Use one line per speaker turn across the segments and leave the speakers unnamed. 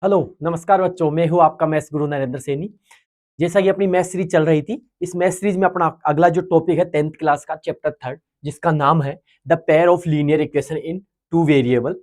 Hello नमस्कार बच्चों, मैं हूं आपका मैथ्स गुरु नरेंद्र सैनी। जैसा कि अपनी मैथ सीरीज चल रही थी, इस मैथ सीरीज में अपना अगला जो टॉपिक है 10th क्लास का चैप्टर 3 जिसका नाम है the pair of linear equation in two variable.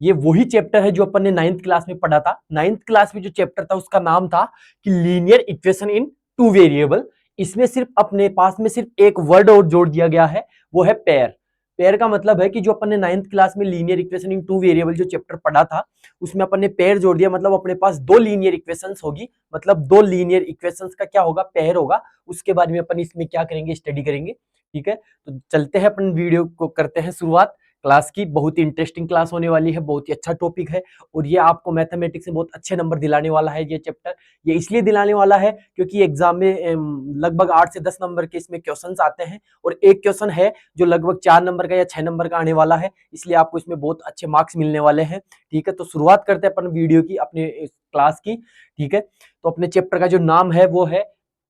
ये वही चैप्टर है जो अपन ने 9th क्लास में पढ़ा था। 9th क्लास में जो चैप्टर था उसका नाम था कि linear equation in two variable. इसमें सिर्फ अपने पास में सिर्फ एक वर्ड और जोड़ दिया गया है, वो है पेयर। पेयर का मतलब है कि जो अपन ने 9th क्लास में linear equation in two variable जो चैप्टर पढ़ा था उसमें अपन ने पेयर जोड़ दिया, मतलब अपने पास दो लीनियर इक्वेशंस होगी, मतलब दो लीनियर इक्वेशंस का क्या होगा, पेयर होगा। उसके बारे में अपन इसमें क्या करेंगे, स्टडी करेंगे। ठीक है, तो चलते हैं अपन वीडियो को करते हैं शुरुआत क्लास की। बहुत ही इंटरेस्टिंग क्लास होने वाली है, बहुत ही अच्छा टॉपिक है और ये आपको मैथमेटिक्स में बहुत अच्छे नंबर दिलाने वाला है। ये चैप्टर ये इसलिए दिलाने वाला है क्योंकि एग्जाम में लगभग 8 से 10 नंबर के इसमें क्वेश्चंस आते हैं और एक क्वेश्चन है जो लगभग 4 नंबर का या 6 नंबर का आने वाला है, इसलिए आपको इसमें बहुत अच्छे मार्क्स मिलने वाले हैं। ठीक है, तो शुरुआत करते हैं अपन वीडियो की, अपने क्लास की। ठीक है, तो अपने चैप्टर का जो नाम है वो है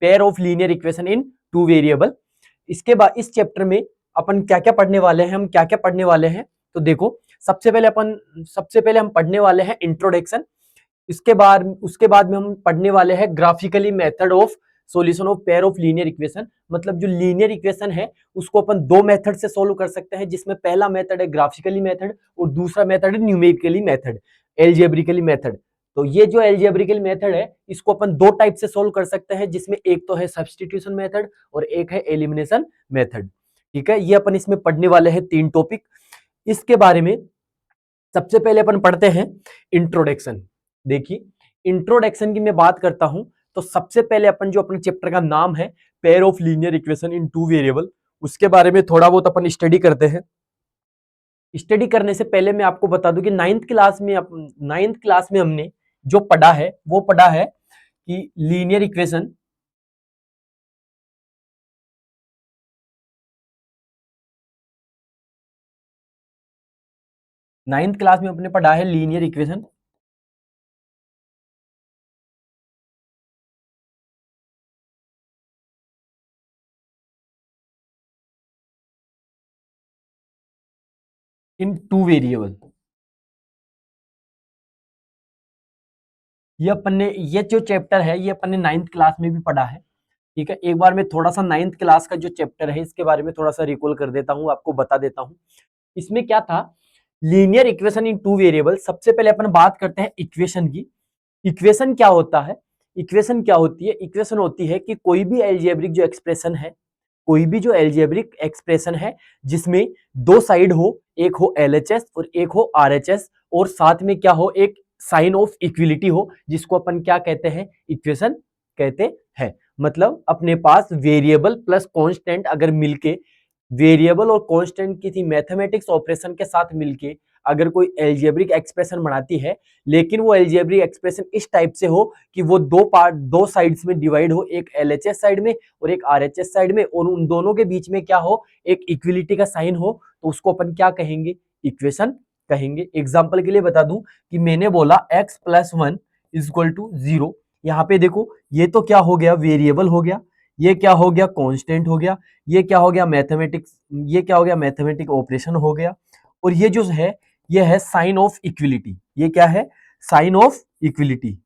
pair of linear equation in two variable. इसके बाद इस चैप्टर में अपन क्या क्या पढ़ने वाले हैं, हम क्या क्या पढ़ने वाले हैं, तो देखो सबसे पहले हम पढ़ने वाले हैं इंट्रोडक्शन। उसके बाद में हम पढ़ने वाले हैं graphically method of solution of pair of linear equation. मतलब जो लीनियर इक्वेशन है उसको अपन दो मेथड से सोल्व कर सकते हैं, जिसमें पहला मेथड है ग्राफिकली मेथड और दूसरा मेथड है न्यूमेरिकली मेथड, एल्जेब्रिकली मेथड। तो ये जो एल्जेब्रिकल मेथड है इसको अपन दो टाइप से सोल्व कर सकते हैं, जिसमें एक तो है सब्स्टिट्यूशन मेथड और एक है एलिमिनेशन मेथड। ठीक है, ये अपन इसमें पढ़ने वाले हैं तीन टॉपिक। इसके बारे में सबसे पहले अपन पढ़ते हैं इंट्रोडक्शन। देखिए, इंट्रोडक्शन की मैं बात करता हूं तो सबसे पहले अपन जो अपने चैप्टर का नाम है pair of linear equation in two variable, उसके बारे में थोड़ा बहुत अपन स्टडी करते हैं। स्टडी करने से पहले मैं आपको बता दूं कि नाइन्थ क्लास में हमने जो पढ़ा है वो पढ़ा है कि लीनियर इक्वेशन, नाइन्थ क्लास में अपने पढ़ा है linear equation in two variable. ये जो चैप्टर है ये अपन ने नाइन्थ क्लास में भी पढ़ा है। ठीक है, एक बार मैं थोड़ा सा नाइन्थ क्लास का जो चैप्टर है इसके बारे में थोड़ा सा रिकॉल कर देता हूँ, आपको बता देता हूँ। इसमें क्या था, linear equation in two variable. सबसे पहले अपन बात करते हैं इक्वेशन की। इक्वेशन क्या होता है, इक्वेशन क्या होती है, इक्वेशन होती है कि कोई भी एल्जेब्रिक जो एक्सप्रेशन है, कोई भी जो एल्जेब्रिक एक्सप्रेशन है जिसमें दो साइड हो, एक हो एलएचएस और एक हो आरएचएस, और साथ में क्या हो, एक साइन ऑफ इक्विलिटी हो, जिसको अपन क्या कहते हैं, इक्वेशन कहते हैं। मतलब अपने पास वेरिएबल प्लस कांस्टेंट अगर मिलके, वेरिएबल और कांस्टेंट किसी मैथमेटिक्स ऑपरेशन के साथ मिलके अगर कोई एल्जेब्रिक एक्सप्रेशन बनाती है, लेकिन वो एल्जेब्रिक एक्सप्रेशन इस टाइप से हो कि वो दो साइड्स में डिवाइड हो, एक एलएचएस साइड में और एक आरएचएस साइड में, और उन दोनों के बीच में क्या हो, एक इक्विलिटी का साइन हो, तो उसको अपन क्या कहेंगे, इक्वेशन कहेंगे। एग्जाम्पल के लिए बता दूं कि मैंने बोला x plus 1 is equal to 0। यहाँ पे देखो, ये तो क्या हो गया, वेरिएबल हो गया, ये क्या हो गया, कांस्टेंट हो गया, ये क्या हो गया, मैथमेटिक्स, ये क्या हो गया, मैथमेटिक ऑपरेशन हो गया, और ये जो है ये है साइन ऑफ इक्विलिटी। ये क्या है, sign of equality,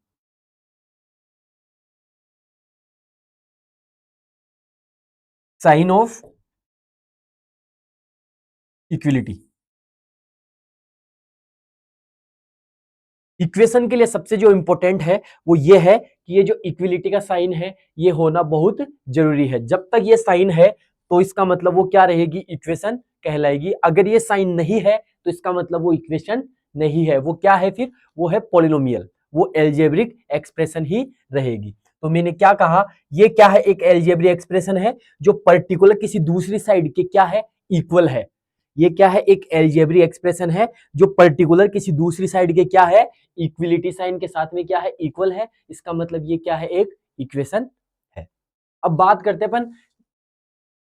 sign of equality. Equation के लिए सबसे जो इंपॉर्टेंट है वो ये है कि ये जो इक्विलिटी का साइन है ये होना बहुत जरूरी है। जब तक ये साइन है तो इसका मतलब वो क्या रहेगी, इक्वेशन कहलाएगी। अगर ये साइन नहीं है तो इसका मतलब वो इक्वेशन नहीं है, वो क्या है फिर, वो है पॉलिनोमियल, वो एल्जेब्रिक एक्सप्रेशन ही रहेगी। तो मैंने क्या कहा, ये क्या है, एक एल्जेब्रिक एक्सप्रेशन है जो पर्टिकुलर किसी दूसरी साइड के क्या है, इक्वल है। ये क्या है, एक एल्जेब्रिक एक्सप्रेशन है जो पर्टिकुलर किसी दूसरी साइड के क्या है, इक्विलिटी साइन के साथ में क्या है, इक्वल है। इसका मतलब ये क्या है, एक इक्वेशन है। अब बात करते हैं अपन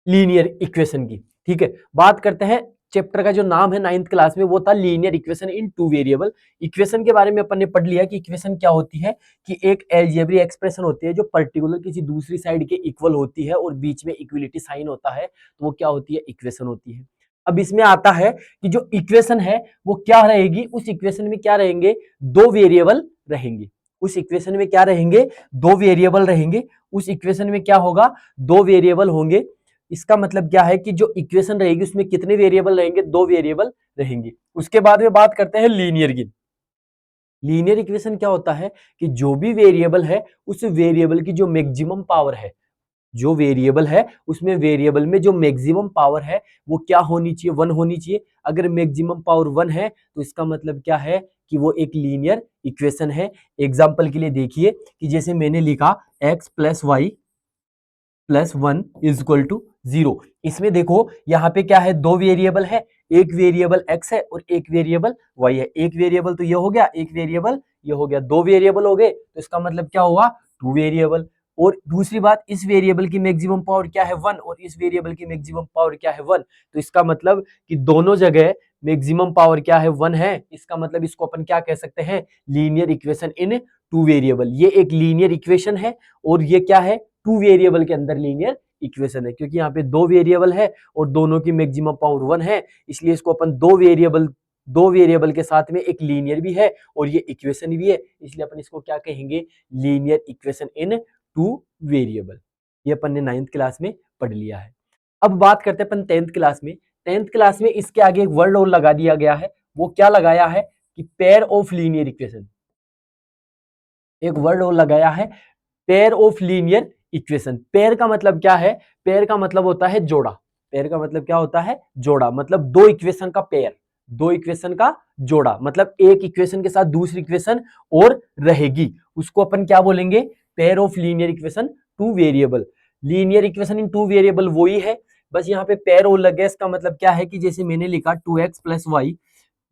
लीनियर इक्वेशन की। ठीक है, बात करते हैं, चैप्टर का जो नाम है नाइन्थ क्लास में वो था linear equation in two variable. Equation के बारे में अपन ने पढ़ लिया कि इक्वेशन क्या होती है, कि एक एल्जेब्रिक एक्सप्रेशन होती है जो पर्टिकुलर किसी दूसरी साइड के इक्वल होती है और बीच में इक्विलिटी साइन होता है, तो वो क्या होती है, इक्वेशन होती है। अब इसमें आता है कि जो इक्वेशन है वो क्या रहेगी, उस इक्वेशन में क्या रहेंगे, दो वेरिएबल रहेंगे। उस इक्वेशन में क्या रहेंगे, दो वेरिएबल रहेंगे। उस इक्वेशन में क्या होगा, दो वेरिएबल होंगे। इसका मतलब क्या है कि जो इक्वेशन रहेगी उसमें कितने वेरिएबल रहेंगे, दो वेरिएबल रहेंगे। उसके बाद में बात करते हैं लीनियर की। लीनियर इक्वेशन क्या होता है कि जो भी वेरिएबल है उस वेरिएबल की जो मैक्सिमम पावर है, जो वेरिएबल है उसमें वेरिएबल में जो मैक्सिमम पावर है वो क्या होनी चाहिए, वन होनी चाहिए। अगर मैक्सिमम पावर वन है तो इसका मतलब क्या है कि वो एक लीनियर इक्वेशन है। एग्जांपल के लिए देखिए कि जैसे मैंने लिखा x plus y plus one is equal to zero. इसमें देखो यहाँ पे क्या है, दो वेरिएबल है, एक वेरिएबल x है और एक वेरिएबल y है। एक वेरिएबल तो ये हो गया, एक वेरिएबल ये हो गया, दो वेरिएबल हो गए तो इसका मतलब क्या हुआ, टू वेरिएबल। और दूसरी बात, इस वेरिएबल की मैक्सिमम पावर क्या है, वन, और इस वेरिएबल की मैक्सिमम पावर क्या है, वन। तो इसका मतलब कि दोनों जगह मैक्सिमम पावर क्या है, वन है। इसका मतलब इसको अपन क्या कह सकते हैं, linear equation in two variable. ये एक लीनियर इक्वेशन है और ये क्या है, टू वेरिएबल के अंदर लीनियर इक्वेशन है, क्योंकि यहाँ पे दो वेरिएबल है और दोनों की मैक्सिमम पावर वन है, इसलिए इसको अपन दो वेरिएबल के साथ में एक लीनियर भी है और ये इक्वेशन भी है, इसलिए अपन इसको क्या कहेंगे, linear equation in two variable. ये अपन ने 9th क्लास में पढ़ लिया है। अब बात करते हैं अपन 10th क्लास में। 10th क्लास में इसके आगे एक वर्ड और लगा दिया गया है, वो क्या लगाया है कि पेयर ऑफ लीनियर इक्वेशन। एक वर्ड और लगाया है, pair of linear equation. Pair का मतलब क्या है, पेयर का मतलब होता है जोड़ा। पेयर का मतलब क्या होता है, जोड़ा, मतलब दो इक्वेशन का पेयर, दो इक्वेशन का जोड़ा, मतलब एक इक्वेशन के साथ दूसरी इक्वेशन और रहेगी, उसको अपन क्या बोलेंगे, pair of linear equation two variable. Linear equation in two variable वही है, बस यहाँ पे पेयर और लग गया। इसका मतलब क्या है कि जैसे मैंने लिखा 2x plus y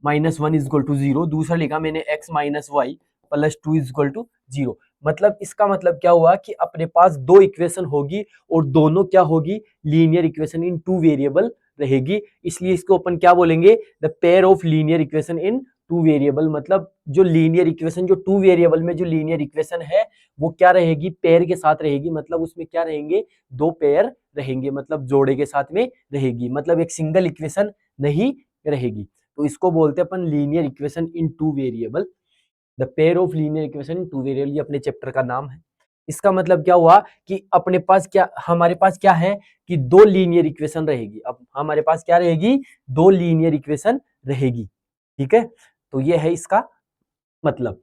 minus one is equal to zero, दूसरा लिखा मैंने x minus y plus two is equal to zero. मतलब इसका मतलब क्या हुआ कि अपने पास दो इक्वेशन होगी और दोनों क्या होगी, linear equation in two variable रहेगी, इसलिए इसको अपन क्या बोलेंगे, the pair of linear equation in two variable. मतलब जो लीनियर इक्वेशन, जो टू वेरिएबल में जो लीनियर इक्वेशन है वो क्या रहेगी, पेयर के साथ रहेगी। मतलब उसमें क्या रहेंगे, दो पेयर रहेंगे, मतलब जोड़े के साथ में रहेगी, मतलब एक सिंगल इक्वेशन नहीं रहेगी। तो इसको बोलते हैं अपन linear equation in two variable, the pair of linear equation in two variable, ये अपने चैप्टर का नाम है। इसका मतलब क्या हुआ कि अपने पास क्या, हमारे पास क्या है कि दो लीनियर इक्वेशन रहेगी। अब हमारे पास क्या रहेगी, दो लीनियर इक्वेशन रहेगी, ठीक है। तो ये है इसका मतलब।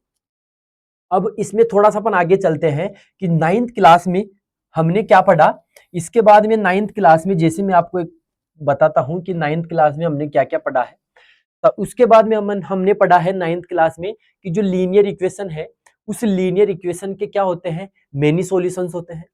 अब इसमें थोड़ा सा अपन आगे चलते हैं कि 9th क्लास में हमने क्या पढ़ा। इसके बाद में 9th क्लास में, जैसे मैं आपको एक बताता हूं कि 9th क्लास में हमने क्या क्या पढ़ा है। उसके बाद में हमने पढ़ा है 9th क्लास में कि जो लीनियर इक्वेशन है, उस लीनियर इक्वेशन के क्या होते हैं, मेनी सॉल्यूशंस होते हैं।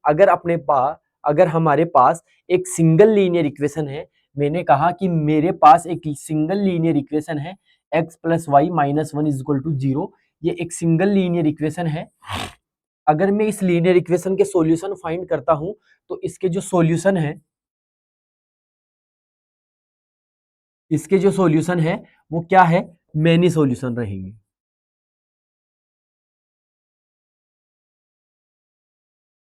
अगर हमारे पास एक सिंगल लीनियर इक्वेशन है, मैंने कहा कि मेरे पास एक सिंगल लीनियर इक्वेशन है x plus y minus one is equal to zero, ये एक सिंगल लीनियर इक्वेशन है। अगर मैं इस लीनियर इक्वेशन के सॉल्यूशन फाइंड करता हूं तो इसके जो सॉल्यूशन है, वो क्या है, मेनी सॉल्यूशन रहेंगे।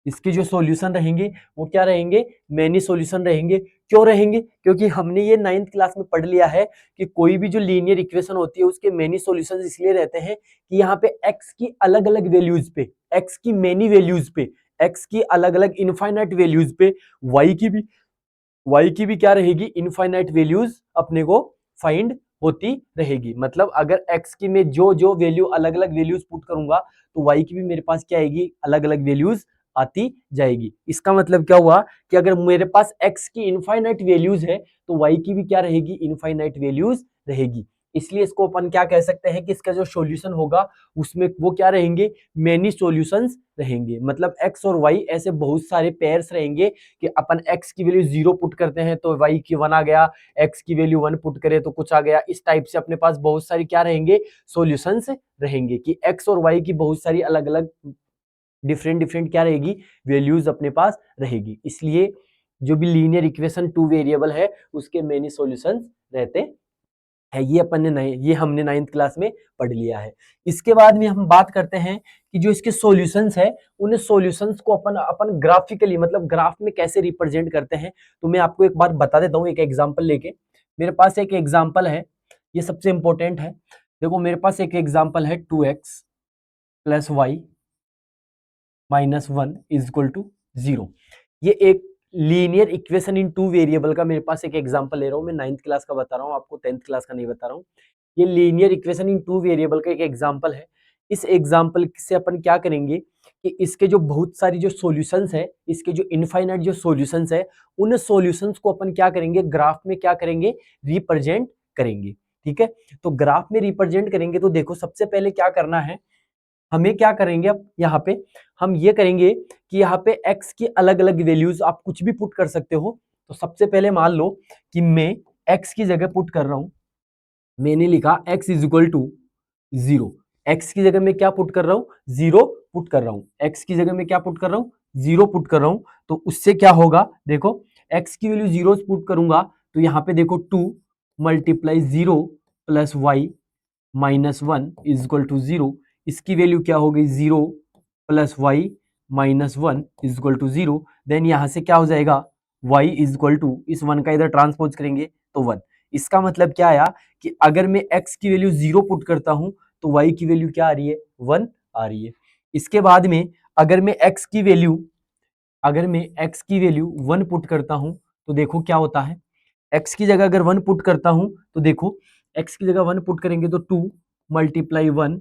इसके जो सॉल्यूशन रहेंगे वो क्या रहेंगे, मेनी सॉल्यूशन रहेंगे। क्यों रहेंगे, क्योंकि हमने ये 9th क्लास में पढ़ लिया है कि कोई भी जो लीनियर इक्वेशन होती है उसके मेनी सॉल्यूशंस इसलिए रहते हैं कि यहाँ पे x की अलग अलग वैल्यूज पे, x की मेनी वैल्यूज पे, x की अलग अलग इनफाइनाइट वैल्यूज पे y की भी क्या रहेगी, इनफाइनाइट वैल्यूज अपने को फाइंड होती रहेगी। मतलब अगर x की मैं जो जो वैल्यू अलग अलग वैल्यूज पुट करूंगा तो y की भी मेरे पास क्या आएगी, अलग अलग वैल्यूज आती जाएगी। इसका मतलब क्या हुआ कि अगर मेरे पास x की इनफाइनाइट वैल्यूज है तो y की भी क्या रहेगी, इनफाइनाइट वैल्यूज रहेगी। इसलिए इसको अपन क्या कह सकते हैं कि इसका जो सॉल्यूशन होगा उसमें वो क्या रहेंगे, मेनी सॉल्यूशंस रहेंगे। मतलब x और y ऐसे बहुत सारे पेयर्स रहेंगे कि अपन x की वैल्यू जीरो पुट करते हैं तो y की वन आ गया, x की वैल्यू वन पुट करें तो कुछ आ गया। इस टाइप से अपने पास बहुत सारी क्या रहेंगे, सॉल्यूशंस रहेंगे कि x और y की बहुत सारी अलग अलग डिफरेंट डिफरेंट क्या रहेगी, वैल्यूज अपने पास रहेगी। इसलिए जो भी लीनियर इक्वेशन टू वेरिएबल है उसके मेनी सॉल्यूशंस रहते है। ये हमने 9th क्लास में पढ़ लिया है। इसके बाद में हम बात करते हैं कि जो इसके सॉल्यूशंस है, उन सॉल्यूशंस को अपन ग्राफिकली, मतलब ग्राफ में कैसे रिप्रेजेंट करते हैं। तो मैं आपको एक बार बता देता हूँ एक एग्जांपल लेके। मेरे पास एक एग्जाम्पल है, ये सबसे इंपॉर्टेंट है। देखो मेरे पास एक एग्जाम्पल है 2x plus y minus 1 is equal to 0। ये एक linear equation in two variable का मेरे पास एक एग्जाम्पल ले रहा हूँ मैं, 9th क्लास का बता रहा हूँ आपको, 10th क्लास का नहीं बता रहा हूँ। ये linear equation in two variable का एक एग्जाम्पल है। इस एग्जाम्पल से अपन क्या करेंगे कि इसके जो बहुत सारी जो सॉल्यूशंस है, इसके जो इनफाइनाइट जो सॉल्यूशंस है, उन सॉल्यूशंस को अपन क्या करेंगे, ग्राफ में क्या करेंगे, रिप्रेजेंट करेंगे। ठीक है, तो ग्राफ में रिप्रेजेंट करेंगे तो देखो सबसे पहले क्या करना है, हमें क्या करेंगे, अब यहाँ पे हम ये करेंगे कि यहाँ पे x की अलग अलग वैल्यूज आप कुछ भी पुट कर सकते हो। तो सबसे पहले मान लो कि मैं x की जगह पुट कर रहा हूं, मैंने लिखा x is equal to 0। x की जगह मैं क्या पुट कर रहा हूँ, 0 पुट कर रहा हूँ। x की जगह मैं क्या पुट कर रहा हूँ, 0 पुट कर रहा हूँ। तो उससे क्या होगा, देखो x की वैल्यू 0 पुट करूंगा तो यहाँ पे देखो 2 multiply 0 plus y minus 1 is equal to 0। इसकी वैल्यू क्या हो गई, 0 plus y minus 1 is equal to 0। Then यहाँ से क्या हो जाएगा, y इज इक्वल टू, इस 1 का इधर ट्रांसपोज करेंगे तो 1। इसका मतलब क्या आया कि अगर मैं x की वैल्यू 0 पुट करता हूं तो y की वैल्यू क्या आ रही है, 1 आ रही है। इसके बाद में अगर मैं x की वैल्यू 1 पुट करता हूं तो देखो क्या होता है, x की जगह अगर 1 पुट करता हूं तो देखो x की जगह 1 पुट करेंगे तो 2 multiply 1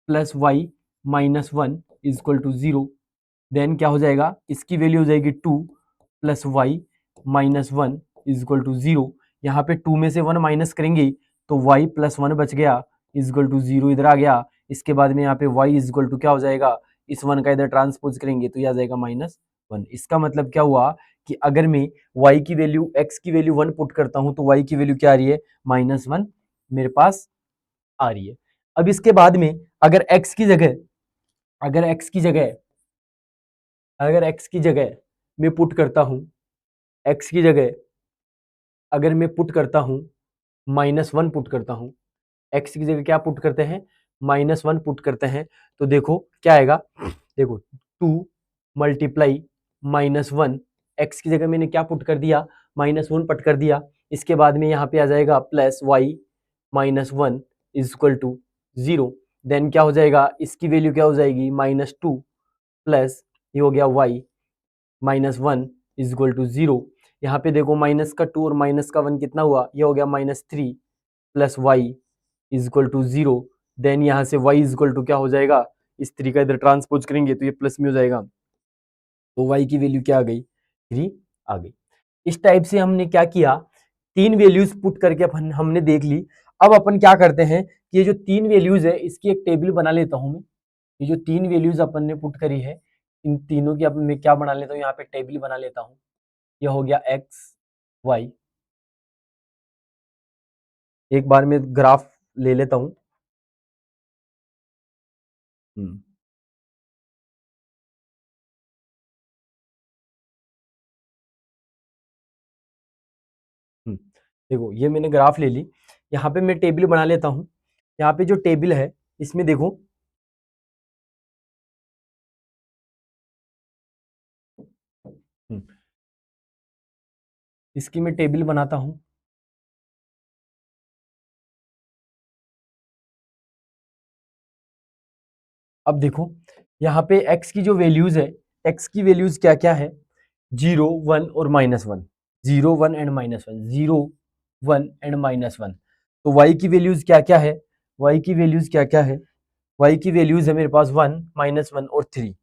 plus y minus 1 is equal to 0। Then क्या हो जाएगा, इसकी वैल्यू हो जाएगी 2 plus y minus 1 is equal to 0। यहाँ पे 2 में से 1 माइनस करेंगे तो y प्लस 1 बच गया इज इक्वल टू 0 इधर आ गया। इसके बाद में यहाँ पे y इज इक्वल टू क्या हो जाएगा, इस 1 का इधर ट्रांसपोज करेंगे तो यह आ जाएगा -1। इसका मतलब क्या हुआ कि अगर मैं y की वैल्यू x की वैल्यू 1 पुट करता हूं तो y की वैल्यू क्या आ रही है, -1 मेरे पास आ रही है। अब इसके बाद में अगर x की जगह अगर x की जगह अगर x की जगह मैं पुट करता हूं, x की जगह अगर मैं पुट करता हूं -1 पुट करता हूं, x की जगह क्या पुट करते हैं, -1 पुट करते हैं तो देखो क्या आएगा, देखो 2 मल्टीप्लाई -1, x की जगह मैंने क्या पुट कर दिया, -1 पुट कर दिया। इसके बाद में यहाँ पे आ जाएगा plus y -1 is equal to 0। Then क्या हो जाएगा, इसकी वैल्यू क्या हो जाएगी, -2 प्लस ये हो गया y -1 इज इक्वल टू 0। यहाँ पे देखो माइनस का 2 और माइनस का 1 कितना हुआ, ये हो गया -3 plus y is equal to 0। Then यहाँ से y इज इक्वल टू क्या हो जाएगा, इस 3 का इधर ट्रांसपोज करेंगे तो ये प्लस में हो जाएगा, तो y की वैल्यू क्या आ गई, 3 आ गई। इस टाइप से हमने क्या किया, 3 वैल्यूज पुट करके अपन हमने देख ली। अब अपन क्या करते हैं कि ये जो 3 वैल्यूज है इसकी एक टेबल बना लेता हूं मैं। ये जो 3 वैल्यूज अपन ने पुट करी है, इन तीनों की अब मैं क्या बना लेता हूँ, यहाँ पे टेबल बना लेता हूँ। ये हो गया x y, एक बार में ग्राफ ले लेता हूँ। हम्म, देखो ये मैंने ग्राफ ले ली, यहाँ पे मैं टेबल बना लेता हूँ। यहाँ पे जो टेबल है इसमें देखो हम्म, इसकी मैं टेबल बनाता हूँ। अब देखो यहाँ पे x की जो वैल्यूज है, x की वैल्यूज क्या क्या है, 0 1 और -1, 0 1 एंड -1, 0 1 एंड -1। तो y की वैल्यूज क्या क्या है, y की वैल्यूज क्या क्या है, y की वैल्यूज है मेरे पास 1 -1 और 3,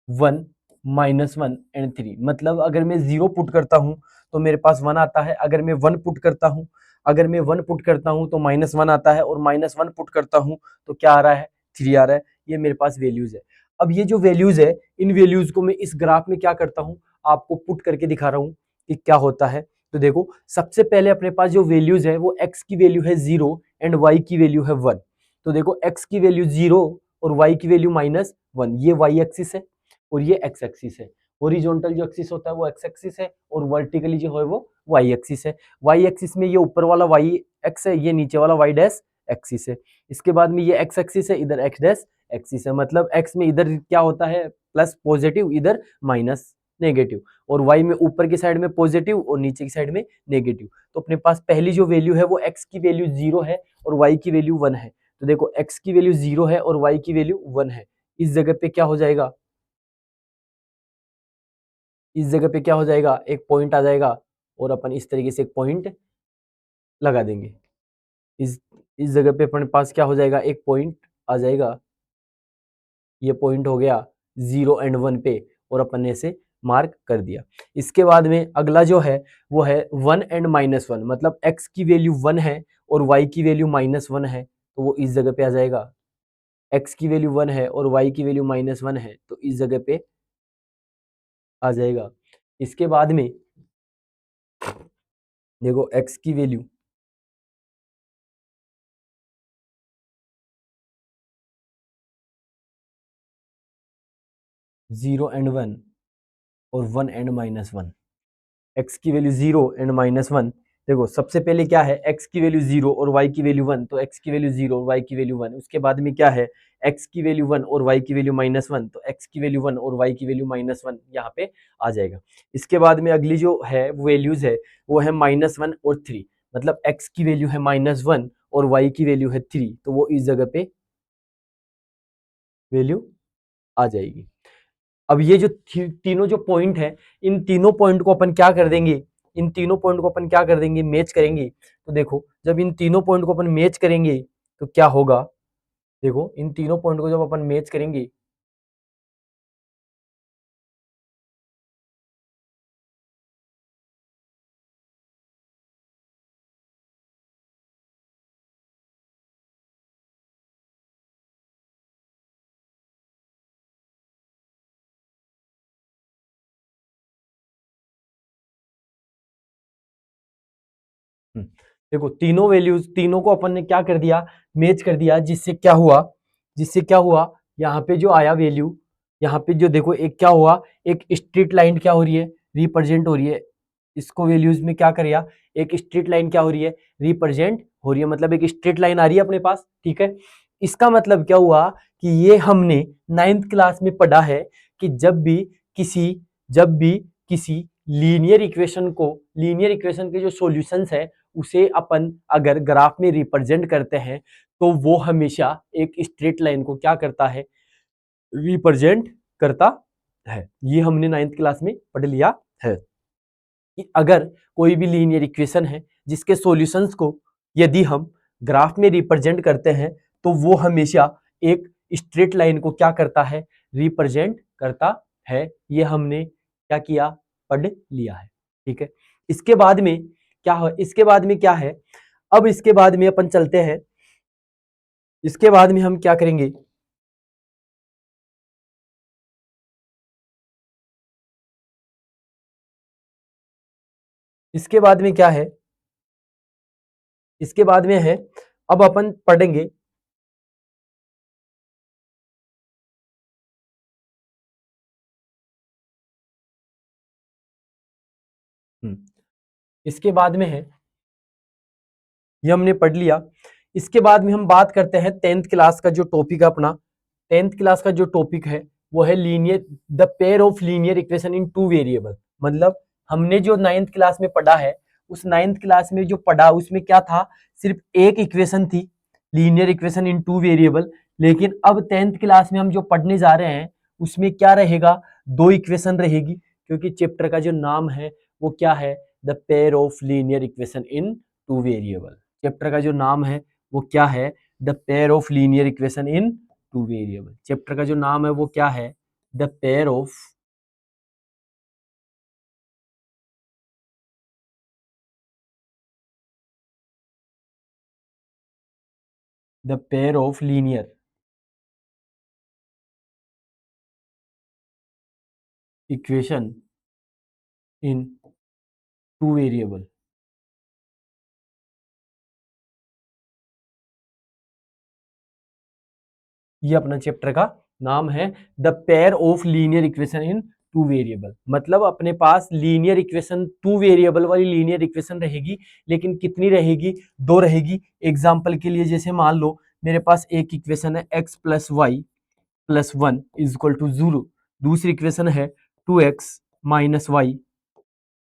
1 -1 एंड 3। मतलब अगर मैं 0 पुट करता हूं तो मेरे पास 1 आता है, अगर मैं 1 पुट करता हूं, अगर मैं 1 पुट करता हूं तो -1 आता है, और -1 पुट करता हूं तो क्या आ रहा है, 3 आ रहा है। ये मेरे पास वैल्यूज है। अब ये जो वैल्यूज है, इन वैल्यूज को मैं इस ग्राफ में क्या करता हूं, आपको पुट करके दिखा रहा हूं कि क्या होता है। तो देखो सबसे पहले अपने पास जो वैल्यूज है वो x की वैल्यू है 0 एंड y की वैल्यू है 1। तो देखो x की वैल्यू 0 और y की वैल्यू -1, ये y एक्सिस है और ये x एक्सिस है। ओरिजेंटल जो एक्सिस होता है वो x एक्सिस है और वर्टिकली जो है वो y एक्सिस है। y एक्सिस में ये ऊपर वाला y x है, ये नीचे वाला y डैश एक्सिस है। इसके बाद में ये x एक्सिस है, इधर x डैश एक्सिस है। मतलब x में इधर क्या होता है, प्लस पॉजिटिव, इधर माइनस नेगेटिव, और y में ऊपर की साइड में पॉजिटिव और नीचे की साइड में नेगेटिव। तो अपने पास पहली जो वैल्यू है वो x की वैल्यू 0 है और y की वैल्यू 1 है। तो देखो x की वैल्यू 0 है और y की वैल्यू 1 है। इस जगह पे क्या हो जाएगा, इस जगह पे क्या हो जाएगा, एक पॉइंट आ जाएगा और अपन इस तरीके से एक पॉइंट लगा देंगे। इस इस जगह पे अपने पास क्या हो जाएगा, एक पॉइंट आ जाएगा। ये पॉइंट हो गया 0 एंड 1 पे और अपन ने इसे मार्क कर दिया। इसके बाद में अगला जो है वो है 1 एंड -1, मतलब x की वैल्यू 1 है और y की वैल्यू -1 है, तो वो इस जगह पे आ जाएगा। x की वैल्यू 1 है और y की वैल्यू -1 है, तो इस जगह पे आ जाएगा। इसके बाद में देखो x की वैल्यू 0 एंड 1 और 1 एंड -1, x की वैल्यू 0 एंड -1। देखो सबसे पहले क्या है, x की वैल्यू 0 और y की वैल्यू 1, तो x की वैल्यू 0 और y की वैल्यू 1। उसके बाद में क्या है, x की वैल्यू 1 और y की वैल्यू -1, तो x की वैल्यू 1 और y की वैल्यू -1 यहाँ पे आ जाएगा। इसके बाद में अगली जो है वैल्यूज है वो है -1 और 3, मतलब x की वैल्यू है -1 और y की वैल्यू है 3, तो वो इस जगह पे वैल्यू आ जाएगी। अब ये जो तीनों जो पॉइंट है, इन तीनों पॉइंट को अपन क्या कर देंगे, इन तीनों पॉइंट को अपन क्या कर देंगे, मैच करेंगे। तो देखो जब इन तीनों पॉइंट को अपन मैच करेंगे तो क्या होगा, देखो इन तीनों पॉइंट को जब अपन मैच करेंगे, देखो तीनों वैल्यूज, तीनों को अपन ने क्या कर दिया, मैच कर दिया, जिससे क्या हुआ, जिससे क्या हुआ, यहाँ पे जो आया वैल्यू, यहाँ पे जो देखो एक क्या हुआ, एक स्ट्रेट लाइन क्या हो रही है, रिप्रेजेंट हो रही है। इसको वैल्यूज में क्या करिया, एक स्ट्रेट लाइन क्या हो रही है, रिप्रेजेंट हो रही है, मतलब एक स्ट्रेट लाइन आ रही है अपने पास, ठीक है। इसका मतलब क्या हुआ कि ये हमने 9th क्लास में पढ़ा है कि जब भी किसी लीनियर इक्वेशन को, लीनियर इक्वेशन के जो सॉल्यूशंस है उसे अपन अगर ग्राफ में रिप्रेजेंट करते हैं तो वो हमेशा एक स्ट्रेट लाइन को क्या करता है, रिप्रेजेंट करता है। ये हमने 9th क्लास में पढ़ लिया है कि अगर कोई भी लीनियर इक्वेशन है जिसके सॉल्यूशंस को यदि हम ग्राफ में रिप्रेजेंट करते हैं तो वो हमेशा एक स्ट्रेट लाइन को क्या करता है, रिप्रेजेंट करता है। ये हमने क्या किया, पढ़ लिया है, ठीक है। इसके बाद में क्या हो, इसके बाद में क्या है, अब इसके बाद में अपन चलते हैं, इसके बाद में हम क्या करेंगे, इसके बाद में क्या है, इसके बाद में है, अब अपन पढ़ेंगे, इसके बाद में है, ये हमने पढ़ लिया। इसके बाद में हम बात करते हैं 10th क्लास का जो टॉपिक है अपना, 10th क्लास का जो टॉपिक है वो है linear, the pair of linear equation in two variable. मतलब हमने जो 9th क्लास में पढ़ा है, उस 9th क्लास में जो पढ़ा उसमें क्या था, सिर्फ एक इक्वेशन थी, linear equation in two variable. लेकिन अब 10th क्लास में हम जो पढ़ने जा रहे हैं उसमें क्या रहेगा, दो इक्वेशन रहेगी, क्योंकि चैप्टर का जो नाम है वो क्या है, the pair of linear equation in two variable. Chapter का जो नाम है वो क्या है, the pair of linear equation in two variable. Chapter का जो नाम है वो क्या है, the pair of, the pair of linear equation in two variable. ये अपना चैप्टर का नाम है, the pair of linear equation in two variable. मतलब अपने पास लीनियर इक्वेशन, टू वेरिएबल वाली लीनियर इक्वेशन रहेगी, लेकिन कितनी रहेगी, दो रहेगी। एग्जाम्पल के लिए जैसे मान लो मेरे पास एक इक्वेशन है x plus y plus 1 is equal to 0, दूसरी इक्वेशन है 2x minus y,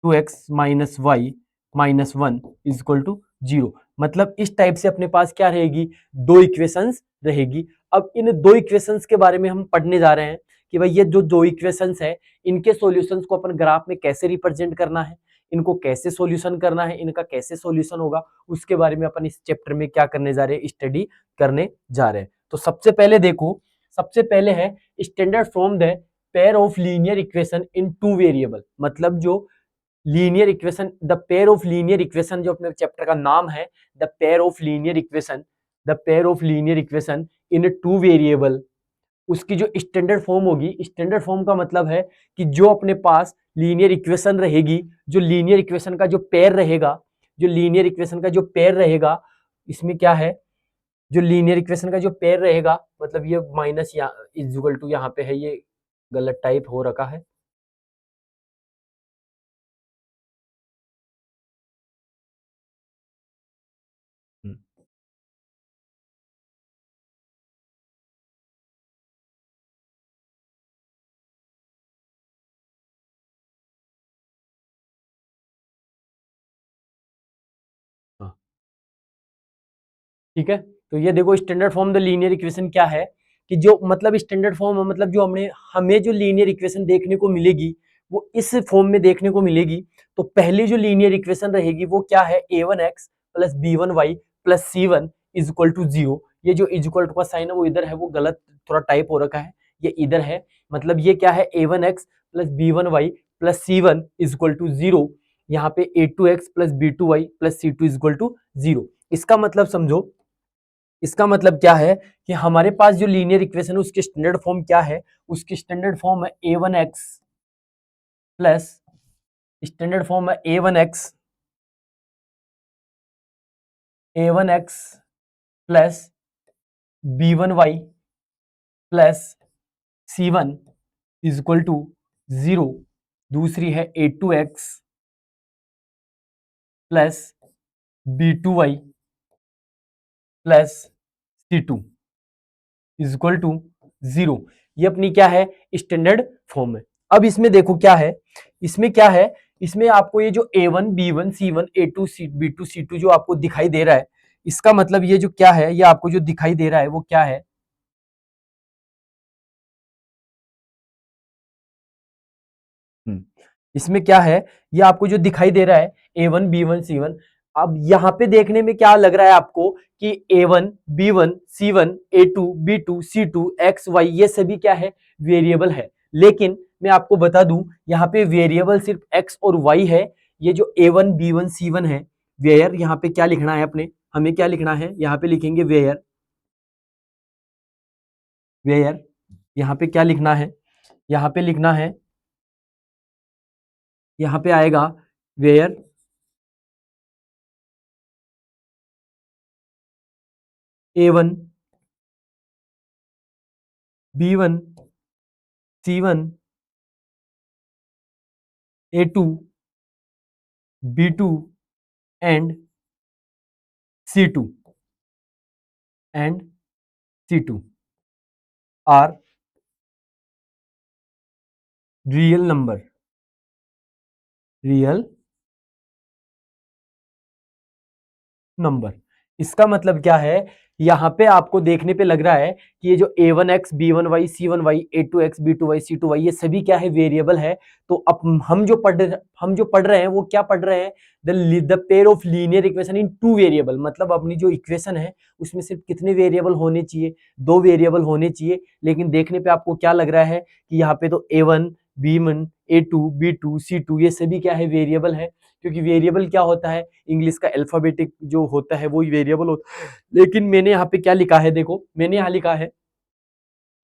2x minus y minus 1 is equal to 0। मतलब इस टाइप से अपने पास क्या रहेगी, दो इक्वेशंस रहेगी। अब इन दो इक्वेशंस के बारे में हम पढ़ने जा रहे हैं कि भाई ये जो दो इक्वेशंस है इनके सॉल्यूशंस को अपन ग्राफ में कैसे रिप्रेजेंट करना है, इनको कैसे सॉल्यूशन करना है, इनका कैसे सॉल्यूशन होगा, उसके बारे में अपन इस चैप्टर में क्या करने जा रहे हैं, स्टडी करने जा रहे हैं। तो सबसे पहले देखो, सबसे पहले है standard form the pair of linear equation in two variable. मतलब जो linear equation, the pair of linear equation, जो अपने चैप्टर का नाम है the pair of linear equation, the pair of linear equation in two variable, उसकी जो standard form होगी, स्टैंडर्ड फॉर्म का मतलब है कि जो अपने पास लीनियर इक्वेशन रहेगी, जो लीनियर इक्वेशन का जो पेयर रहेगा, जो लीनियर इक्वेशन का जो पेयर रहेगा, इसमें क्या है, जो लीनियर इक्वेशन का जो पेयर रहेगा, मतलब ये माइनस या इज इक्वल टू यहाँ पे है, ये गलत टाइप हो रखा है। हाँ, ठीक है। तो ये देखो standard form the linear equation क्या है, कि जो मतलब स्टैंडर्ड फॉर्म मतलब जो हमें जो लीनियर इक्वेशन देखने को मिलेगी वो इस फॉर्म में देखने को मिलेगी। तो पहली जो लीनियर इक्वेशन रहेगी वो क्या है, a1x plus b1y plus c1 is equal to 0। ये जो इज इक्वल टू का साइन है वो इधर है, वो गलत थोड़ा टाइप हो रखा है, ये इधर है। मतलब ये क्या है, a1x plus b1y plus c1 is equal to 0। यहाँ पे a2x plus b2y plus c2 is equal to 0। इसका मतलब समझो, इसका मतलब क्या है कि हमारे पास जो लीनियर इक्वेशन है उसकी स्टैंडर्ड फॉर्म क्या है, उसकी स्टैंडर्ड फॉर्म है a1x प्लस, स्टैंडर्ड फॉर्म है a1x plus b1y plus c1 is equal to 0। दूसरी है a2x plus b2y plus c2 is equal to 0। ये अपनी क्या है, स्टैंडर्ड फॉर्म है। अब इसमें देखो क्या है, इसमें क्या है, इसमें आपको ये जो a1 b1 c1 a2 b2 c2 जो आपको दिखाई दे रहा है, इसका मतलब ये जो क्या है, ये आपको जो दिखाई दे रहा है वो क्या है, इसमें क्या है, ये आपको जो दिखाई दे रहा है a1 b1 c1। अब यहाँ पे देखने में क्या लग रहा है आपको कि a1 b1 c1 a2 b2 c2 x y ये सभी क्या है, वेरिएबल है। लेकिन मैं आपको बता दूं यहाँ पे वेरिएबल सिर्फ x और y है। ये जो a1 b1 c1 है, वेयर यहाँ पे क्या लिखना है अपने, हमें क्या लिखना है, यहाँ पे लिखेंगे वेयर, वेयर यहाँ पे क्या लिखना है, यहाँ पे लिखना है, यहाँ पे आएगा where a1 b1 c1 a2 b2 and c2 and c2 are real number, real number. इसका मतलब क्या है, यहाँ पे आपको देखने पे लग रहा है कि ये जो a1x b1y c1y a2x b2y c2y ये सभी क्या है, वेरिएबल है। तो अब हम जो पढ़ रहे हैं वो क्या पढ़ रहे हैं, the pair of linear equation in two variable. मतलब अपनी जो इक्वेशन है उसमें सिर्फ कितने वेरिएबल होने चाहिए, दो वेरिएबल होने चाहिए। लेकिन देखने पे आपको क्या लग रहा है कि यहाँ पे तो a1 b1 a2 b2 c2 ये सभी क्या है, वेरिएबल है। क्योंकि वेरिएबल क्या होता है, इंग्लिश का अल्फाबेटिक जो होता है वो वेरिएबल होता है। लेकिन मैंने यहाँ पे क्या लिखा है, देखो मैंने यहाँ लिखा है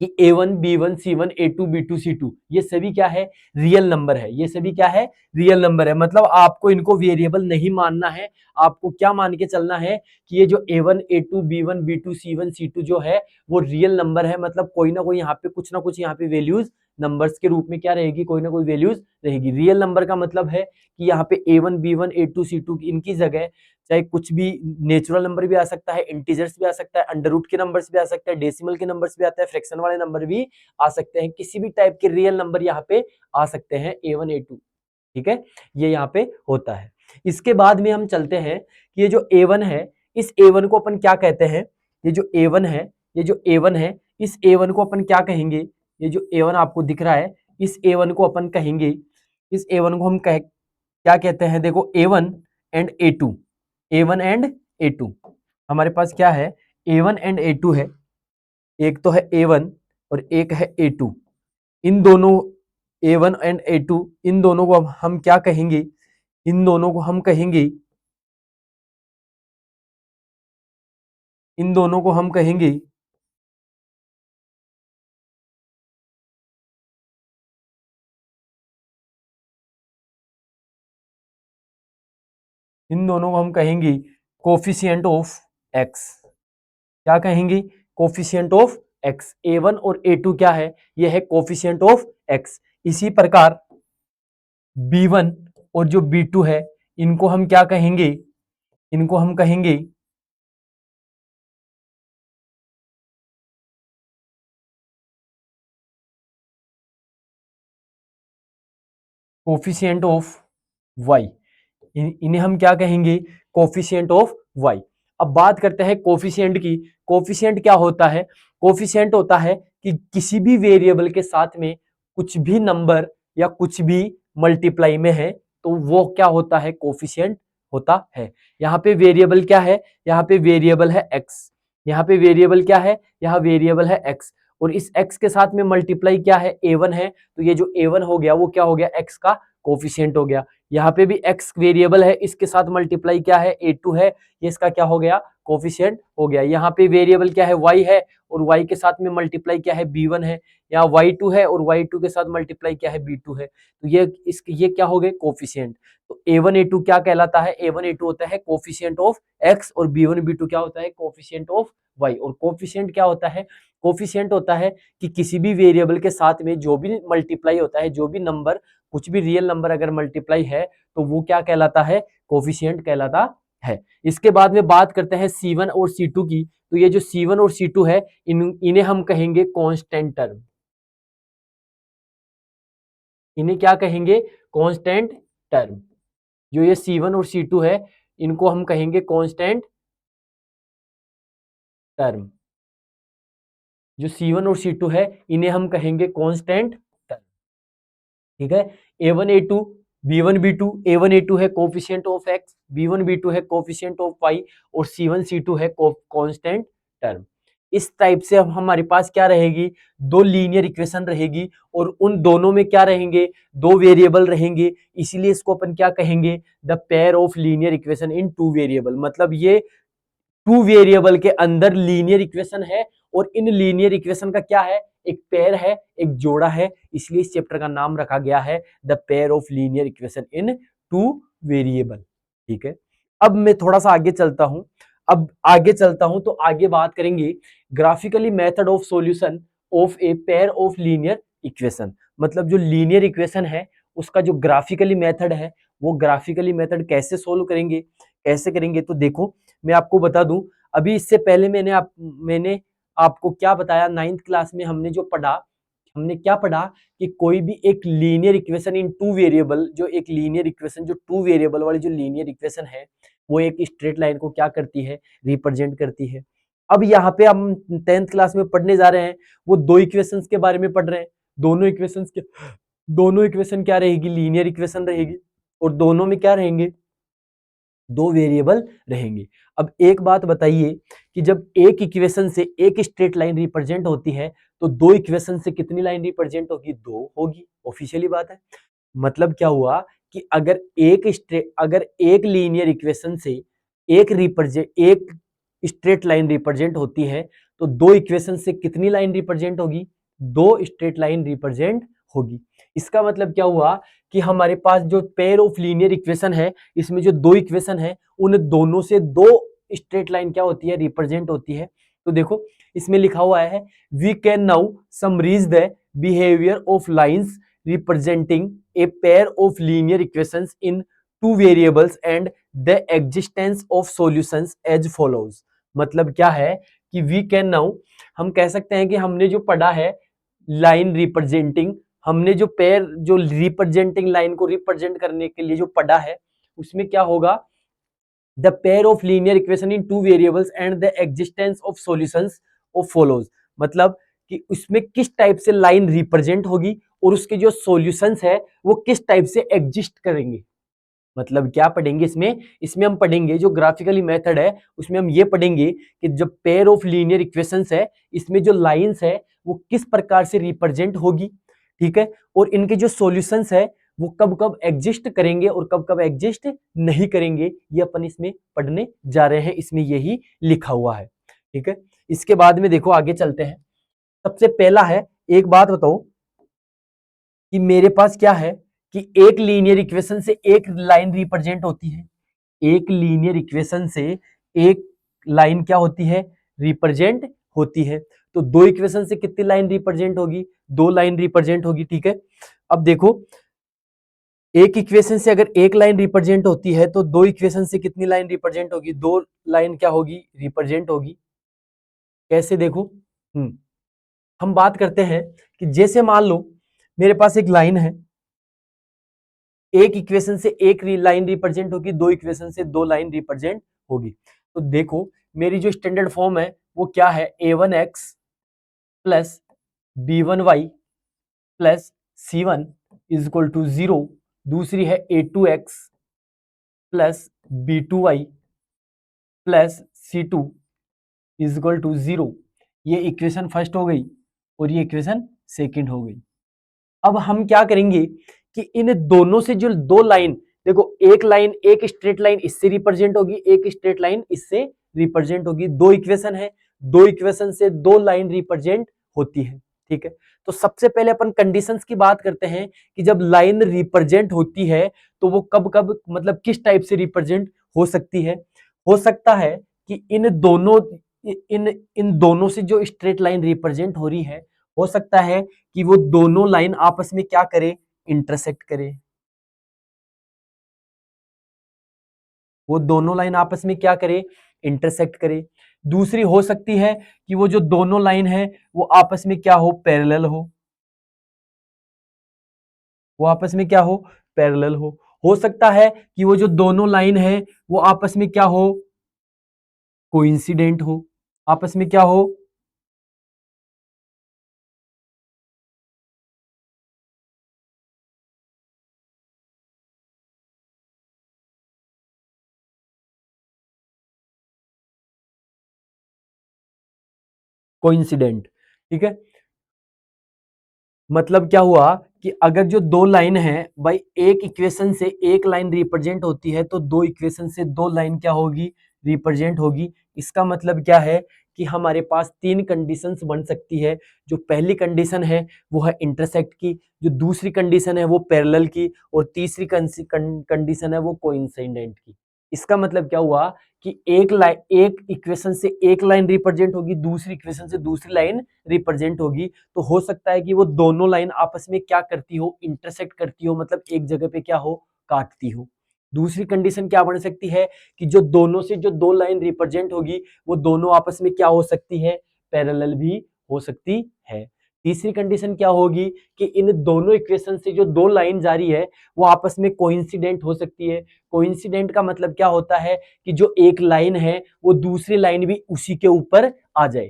कि a1 b1 c1 a2 b2 c2 ये सभी क्या है, रियल नंबर है। ये सभी क्या है, रियल नंबर है। मतलब आपको इनको वेरिएबल नहीं मानना है, आपको क्या मान के चलना है कि ये जो a1 a2 b1 b2 c1 c2 जो है वो रियल नंबर है। मतलब कोई ना कोई यहाँ पे कुछ ना कुछ यहाँ पे वैल्यूज नंबर्स के रूप में क्या रहेगी, कोई ना कोई वैल्यूज रहेगी। रियल नंबर का मतलब है कि यहाँ पे A1 B1 A2 C2 इनकी जगह चाहे कुछ भी नेचुरल नंबर भी आ सकता है, इंटीजर्स भी आ सकता है, अंडर रूट के नंबर्स भी आ सकता है, डेसिमल के नंबर्स भी आता है, फ्रैक्शन वाले नंबर भी आ सकते हैं, किसी भी टाइप के रियल नंबर यहाँ पे आ सकते हैं A1 A2। ठीक है, ये यहाँ पे होता है। इसके बाद में हम चलते हैं कि ये जो A1 है, इस A1 को अपन क्या कहते हैं, ये जो A1 है, ये जो A1 है, इस A1 को अपन क्या कहेंगे, ये जो A1 आपको दिख रहा है, इस A1 को अपन कहेंगे, इस A1 को हम क्या कहते हैं, देखो A1 and A2, A1 and A2 हमारे पास क्या है, A1 एंड A2 है, एक तो है A1 और एक है A2। इन दोनों A1 एंड A2 इन दोनों को हम क्या कहेंगे, इन दोनों को हम कहेंगे, इन दोनों को हम कहेंगे इन दोनों को हम कहेंगे कोफिशिएंट ऑफ एक्स। क्या कहेंगे, कोफिशिएंट ऑफ एक्स। A1 और A2 क्या है, ये है कोफिशिएंट ऑफ एक्स। इसी प्रकार B1 और जो B2 है, इनको हम क्या कहेंगे, इनको हम कहेंगे कोफिशिएंट ऑफ वाई। इन्हें हम क्या कहेंगे, कोफिशिएंट ऑफ वाई। अब बात करते हैं कोफिशिएंट की। कोफिशिएंट क्या होता है, कोफिशिएंट होता है कि किसी भी वेरिएबल के साथ में कुछ भी नंबर या कुछ भी मल्टीप्लाई में है तो वो क्या होता है, कोफिशिएंट होता है। यहाँ पे वेरिएबल क्या है, यहाँ पे वेरिएबल है एक्स, यहाँ पे वेरिएबल क्या है, यहाँ वेरिएबल है एक्स, और इस एक्स के साथ में मल्टीप्लाई क्या है, A1 है, तो ये जो A1 हो गया वो क्या हो गया, एक्स का कोफिशिएंट हो गया। यहाँ पे भी x वेरिएबल है, इसके साथ मल्टीप्लाई क्या है, A2 है, ये इसका क्या हो गया, कोफिशिएंट हो गया। यहाँ पे वेरिएबल क्या है, y है, और y के साथ में मल्टीप्लाई क्या है, B1 है। यहाँ y2 है और y2 के साथ मल्टीप्लाई क्या है, B2 है। तो ये क्या हो गए, कोफिशिएंट। तो A1 A2 क्या कहलाता है, A1 A2 होता है कोफिशिएंट ऑफ x, और B1 B2 क्या होता है, कोफिशिएंट ऑफ y। और कोफिशिएंट क्या होता है, कोफिशिएंट होता है कि किसी भी वेरिएबल के साथ में जो भी मल्टीप्लाई होता है, जो भी नंबर, कुछ भी रियल नंबर अगर मल्टीप्लाई है तो वो क्या कहलाता है, कोफिशिएंट कहलाता है। इसके बाद में बात करते हैं C1 और C2 की। तो ये जो C1 और C2 है, इन्हें हम कहेंगे कांस्टेंट टर्म। इन्हें क्या कहेंगे, कांस्टेंट टर्म। जो ये C1 और C2 है, इनको हम कहेंगे कांस्टेंट टर्म। जो C1 और C2 है, इन्हें हम कहेंगे कांस्टेंट टर्म। ठीक है, A1 A2 B1 B2, A1 A2 है coefficient of x, B1 B2 है कोफिशिएंट ऑफ y, और C1 C2 है कांस्टेंट टर्म। इस टाइप से अब हमारे पास क्या रहेगी, दो लीनियर इक्वेशन रहेगी, और उन दोनों में क्या रहेंगे, दो वेरिएबल रहेंगे, इसीलिए इसको अपन क्या कहेंगे, the pair of linear equation in two variable. मतलब ये टू वेरिएबल के अंदर लीनियर इक्वेशन है, और इन लीनियर इक्वेशन का क्या है, एक पेयर है, एक जोड़ा है, इसलिए इस चैप्टर का नाम रखा गया है the pair of linear equation in two variable. ठीक है, अब मैं थोड़ा सा आगे चलता हूं। अब आगे चलता हूं तो आगे बात करेंगे graphically method of solution of A pair of linear equation. मतलब जो लीनियर इक्वेशन है उसका जो ग्राफिकली मेथड है, वो ग्राफिकली मेथड कैसे सोल्व करेंगे, कैसे करेंगे। तो देखो मैं आपको बता दूं, अभी इससे पहले मैंने आपको क्या बताया, 9th क्लास में हमने जो पढ़ा, हमने क्या पढ़ा कि कोई भी एक linear equation in two variable, जो एक लीनियर इक्वेशन जो टू वेरिएबल वाली जो लीनियर इक्वेशन है, वो एक स्ट्रेट लाइन को क्या करती है, रिप्रेजेंट करती है। अब यहाँ पे हम 10th क्लास में पढ़ने जा रहे हैं, वो दो इक्वेशंस के बारे में पढ़ रहे हैं। दोनों इक्वेशन क्या रहेगी, लीनियर इक्वेशन रहेगी, और दोनों में क्या रहेंगे, दो वेरिएबल रहेंगे। अब एक बात बताइए कि जब एक इक्वेशन से एक स्ट्रेट लाइन रिप्रेजेंट होती है तो दो इक्वेशन से कितनी लाइन रिप्रेजेंट होगी, दो होगी, ऑफिशियली बात है। मतलब क्या हुआ कि अगर एक लीनियर इक्वेशन से एक स्ट्रेट लाइन रिप्रेजेंट होती है तो दो इक्वेशन से कितनी लाइन रिप्रेजेंट होगी, दो स्ट्रेट लाइन रिप्रेजेंट होगी। इसका मतलब क्या हुआ कि हमारे पास जो पेयर ऑफ लीनियर इक्वेशन है, इसमें जो दो इक्वेशन है, उन दोनों से दो स्ट्रेट लाइन क्या होती है, रिप्रेजेंट होती है। तो देखो इसमें लिखा हुआ है we can now summarise the behaviour of lines representing a pair of linear equations in two variables and the existence of solutions as follows. मतलब क्या है कि वी कैन नाउ, हम कह सकते हैं कि हमने जो पढ़ा है लाइन रिप्रेजेंटिंग, हमने जो पेयर जो रिप्रेजेंटिंग लाइन को रिप्रेजेंट करने के लिए जो पढ़ा है उसमें क्या होगा, the pair of linear equation in two variables and the existence of solutions of follows. मतलब कि उसमें किस टाइप से लाइन रिप्रेजेंट होगी और उसके जो सॉल्यूशंस है वो किस टाइप से एग्जिस्ट करेंगे। मतलब क्या पढ़ेंगे इसमें, इसमें हम पढ़ेंगे जो ग्राफिकली मेथड है उसमें हम ये पढ़ेंगे कि जब पेयर ऑफ लीनियर इक्वेशंस है इसमें जो लाइंस है वो किस प्रकार से रिप्रेजेंट होगी, ठीक है, और इनके जो सॉल्यूशंस है वो कब कब एग्जिस्ट करेंगे और कब कब एग्जिस्ट नहीं करेंगे, ये अपन इसमें पढ़ने जा रहे हैं, इसमें यही लिखा हुआ है, ठीक है। इसके बाद में देखो आगे चलते हैं। सबसे पहला है, एक बात बताओ कि मेरे पास क्या है कि एक लीनियर इक्वेशन से एक लाइन रिप्रेजेंट होती है, एक लीनियर इक्वेशन से एक लाइन क्या होती है, रिप्रेजेंट होती है। तो दो इक्वेशन से कितनी लाइन रिप्रेजेंट होगी, दो लाइन रिप्रेजेंट होगी, ठीक है। अब देखो एक इक्वेशन से अगर एक लाइन रिप्रेजेंट होती है तो दो इक्वेशन से कितनी लाइन रिप्रेजेंट होगी, दो लाइन क्या होगी, रिप्रेजेंट होगी। कैसे देखो, हम बात करते हैं कि जैसे मान लो मेरे पास एक लाइन है, एक इक्वेशन से एक लाइन रिप्रेजेंट होगी, दो इक्वेशन से दो लाइन रिप्रेजेंट होगी। तो देखो मेरी जो स्टैंडर्ड फॉर्म है वो क्या है, a1x plus b1y plus c1 is equal to 0। दूसरी है a2x plus b2y plus c2 is equal to 0। ये इक्वेशन फर्स्ट हो गई और ये इक्वेशन सेकंड हो गई। अब हम क्या करेंगे कि इन दोनों से जो दो लाइन, देखो एक लाइन, एक स्ट्रेट लाइन इससे रिप्रेजेंट होगी, एक स्ट्रेट लाइन इससे रिप्रेजेंट होगी। दो इक्वेशन है, दो इक्वेशन से दो लाइन रिप्रेजेंट होती है, ठीक है। तो सबसे पहले अपन कंडीशंस की बात करते हैं कि जब लाइन रिप्रेजेंट होती है तो वो कब कब मतलब किस टाइप से रिप्रेजेंट हो सकती है। हो सकता है कि इन इन दोनों से जो स्ट्रेट लाइन रिप्रेजेंट हो रही है, हो सकता है कि वो दोनों लाइन आपस में क्या करे, इंटरसेक्ट करे। वो दोनों लाइन आपस में क्या करे, इंटरसेक्ट करे। दूसरी हो सकती है कि वो जो दोनों लाइन है वो आपस में क्या हो, पैरेलल वो आपस में क्या हो, पैरेलल हो सकता है कि वो जो दोनों लाइन है वो आपस में क्या हो, कोइंसिडेंट हो, आपस में क्या हो, कोइंसिडेंट, ठीक है। मतलब क्या हुआ कि अगर जो दो लाइन है भाई, एक इक्वेशन से एक लाइन रिप्रेजेंट होती है तो दो इक्वेशन से दो लाइन क्या होगी, रिप्रेजेंट होगी। इसका मतलब क्या है कि हमारे पास तीन कंडीशंस बन सकती है। जो पहली कंडीशन है वो है इंटरसेक्ट की, जो दूसरी कंडीशन है वो पैरेलल की, और तीसरी कंडीशन है वो कोइंसिडेंट की। इसका मतलब क्या हुआ कि एक इक्वेशन से एक लाइन रिप्रेजेंट होगी, दूसरी इक्वेशन से दूसरी लाइन रिप्रेजेंट होगी। तो हो सकता है कि वो दोनों लाइन आपस में क्या करती हो, इंटरसेक्ट करती हो, मतलब एक जगह पे क्या हो, काटती हो। दूसरी कंडीशन क्या बन सकती है कि जो दोनों से जो दो लाइन रिप्रेजेंट होगी वो दोनों आपस में क्या हो सकती है, पैरेलल भी हो सकती है। तीसरी कंडीशन क्या होगी कि इन दोनों इक्वेशन से जो दो लाइन जा रही है वो आपस में कोइंसिडेंट हो सकती है। कोइंसिडेंट का मतलब क्या होता है कि जो एक लाइन है वो दूसरी लाइन भी उसी के ऊपर आ जाए।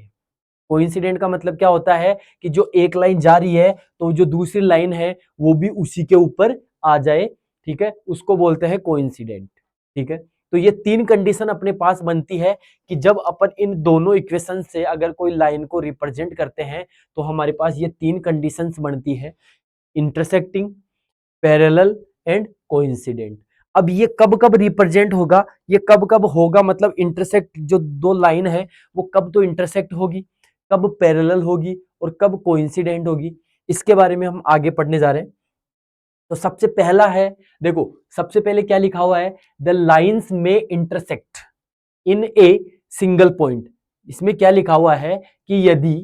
कोइंसिडेंट का मतलब क्या होता है कि जो एक लाइन जा रही है तो जो दूसरी लाइन है वो भी उसी के ऊपर आ जाए, ठीक है, उसको बोलते हैं कोइंसिडेंट, ठीक है। तो ये तीन कंडीशन अपने पास बनती है कि जब अपन इन दोनों इक्वेशन से अगर कोई लाइन को रिप्रेजेंट करते हैं तो हमारे पास ये तीन कंडीशंस बनती है, इंटरसेक्टिंग, पैरेलल एंड कोइंसिडेंट। अब ये कब कब रिप्रेजेंट होगा, ये कब कब होगा, मतलब इंटरसेक्ट जो दो लाइन है वो कब तो इंटरसेक्ट होगी, कब पैरेलल होगी और कब कोइंसिडेंट होगी, इसके बारे में हम आगे पढ़ने जा रहे हैं। तो सबसे पहला है, देखो सबसे पहले क्या लिखा हुआ है, द लाइंस में intersect in a single point. इसमें क्या लिखा हुआ है कि यदि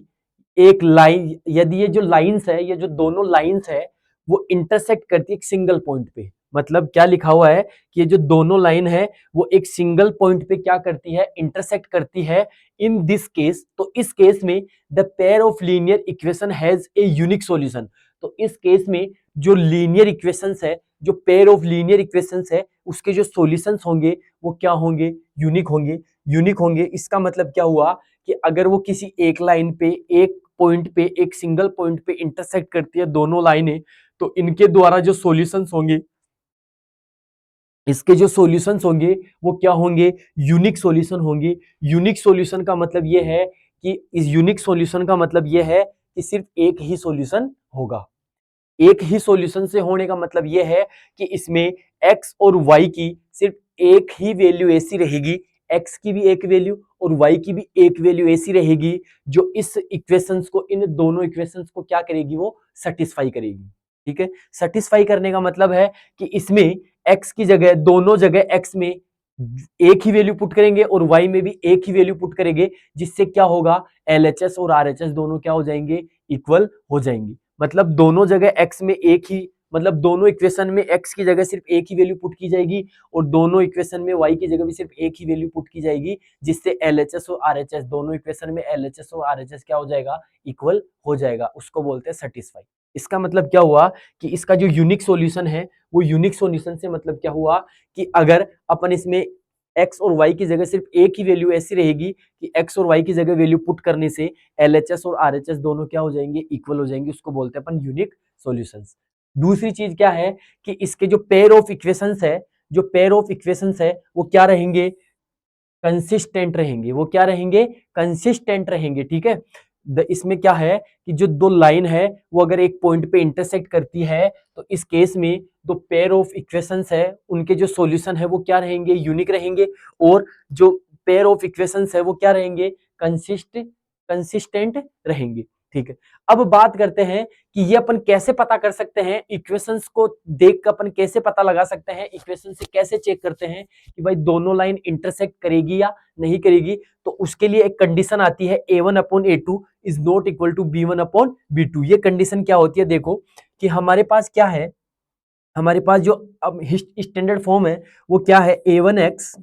एक लाइन, यदि ये जो लाइंस है, ये जो दोनों लाइंस है वो इंटरसेक्ट करती है एक सिंगल पॉइंट पे, मतलब क्या लिखा हुआ है कि ये जो दोनों लाइन है वो एक सिंगल पॉइंट पे क्या करती है, इंटरसेक्ट करती है। इन दिस केस, तो इस केस में the pair of linear equation has a unique solution. तो इस केस में जो लीनियर इक्वेशंस है, जो पेयर ऑफ लीनियर इक्वेशंस है, उसके जो सॉल्यूशंस होंगे वो क्या होंगे, यूनिक होंगे। यूनिक होंगे इसका मतलब क्या हुआ कि अगर वो किसी एक लाइन पे, एक पॉइंट पे, एक सिंगल पॉइंट पे इंटरसेक्ट करती है दोनों लाइनें, तो इनके द्वारा जो सॉल्यूशंस होंगे, इसके जो सॉल्यूशंस होंगे वो क्या होंगे, यूनिक सॉल्यूशन होंगे। यूनिक सॉल्यूशन का मतलब ये है कि इस यूनिक सॉल्यूशन का मतलब ये है कि सिर्फ एक ही सॉल्यूशन होगा। एक ही सॉल्यूशन से होने का मतलब ये है कि इसमें x और y की सिर्फ एक ही वैल्यू ऐसी रहेगी, x की भी एक वैल्यू और y की भी एक वैल्यू ऐसी रहेगी जो इस इक्वेशंस को, इन दोनों इक्वेशंस को क्या करेगी, वो सेटिस्फाई करेगी। ठीक है, सेटिस्फाई करने का मतलब है कि इसमें x की जगह, दोनों जगह x में एक ही वैल्यू पुट करेंगे और y में भी एक ही वैल्यू पुट करेंगे, जिससे क्या होगा, LHS और RHS दोनों क्या हो जाएंगे, इक्वल हो जाएंगे। मतलब दोनों जगह x में एक ही, मतलब दोनों इक्वेशन में x की जगह सिर्फ एक ही वैल्यू पुट की जाएगी और दोनों इक्वेशन में y की जगह भी सिर्फ एक ही वैल्यू पुट की जाएगी, जिससे LHS और RHS, दोनों इक्वेशन में LHS और RHS क्या हो जाएगा, इक्वल हो जाएगा। उसको बोलते हैं सेटिस्फाई। इसका मतलब क्या हुआ कि इसका जो यूनिक सॉल्यूशन है, वो यूनिक सॉल्यूशन से मतलब क्या हुआ कि अगर अपन इसमें x और y की जगह सिर्फ एक ही वैल्यू ऐसी रहेगी कि x और y की जगह वैल्यू पुट करने से LHS और RHS दोनों क्या हो जाएंगे, इक्वल हो जाएंगे। उसको बोलते हैं अपन यूनिक सॉल्यूशंस। दूसरी चीज क्या है कि इसके जो पेयर ऑफ इक्वेशंस है, जो पेयर ऑफ इक्वेशंस है वो क्या रहेंगे, कंसिस्टेंट रहेंगे। वो क्या रहेंगे, कंसिस्टेंट रहेंगे। ठीक है, इसमें क्या है कि जो दो लाइन है वो अगर एक पॉइंट पे इंटरसेक्ट करती है, तो इस केस में दो पेयर ऑफ इक्वेशंस है, उनके जो सॉल्यूशन है वो क्या रहेंगे, यूनिक रहेंगे। और जो पेयर ऑफ इक्वेशंस है वो क्या रहेंगे, कंसिस्टेंट रहेंगे। ठीक है, अब बात करते हैं कि ये अपन कैसे पता कर सकते हैं, इक्वेशंस को देख कर अपन कैसे पता लगा सकते हैं, इक्वेशन से कैसे चेक करते हैं कि भाई दोनों लाइन इंटरसेक्ट करेगी या नहीं करेगी। तो उसके लिए एक कंडीशन आती है A1/A2 is not equal to B1/B2। ये कंडीशन क्या होती है, देखो कि हमारे पास क्या है, हमारे पास जो अब स्टैंडर्ड फॉर्म है वो क्या है, A1x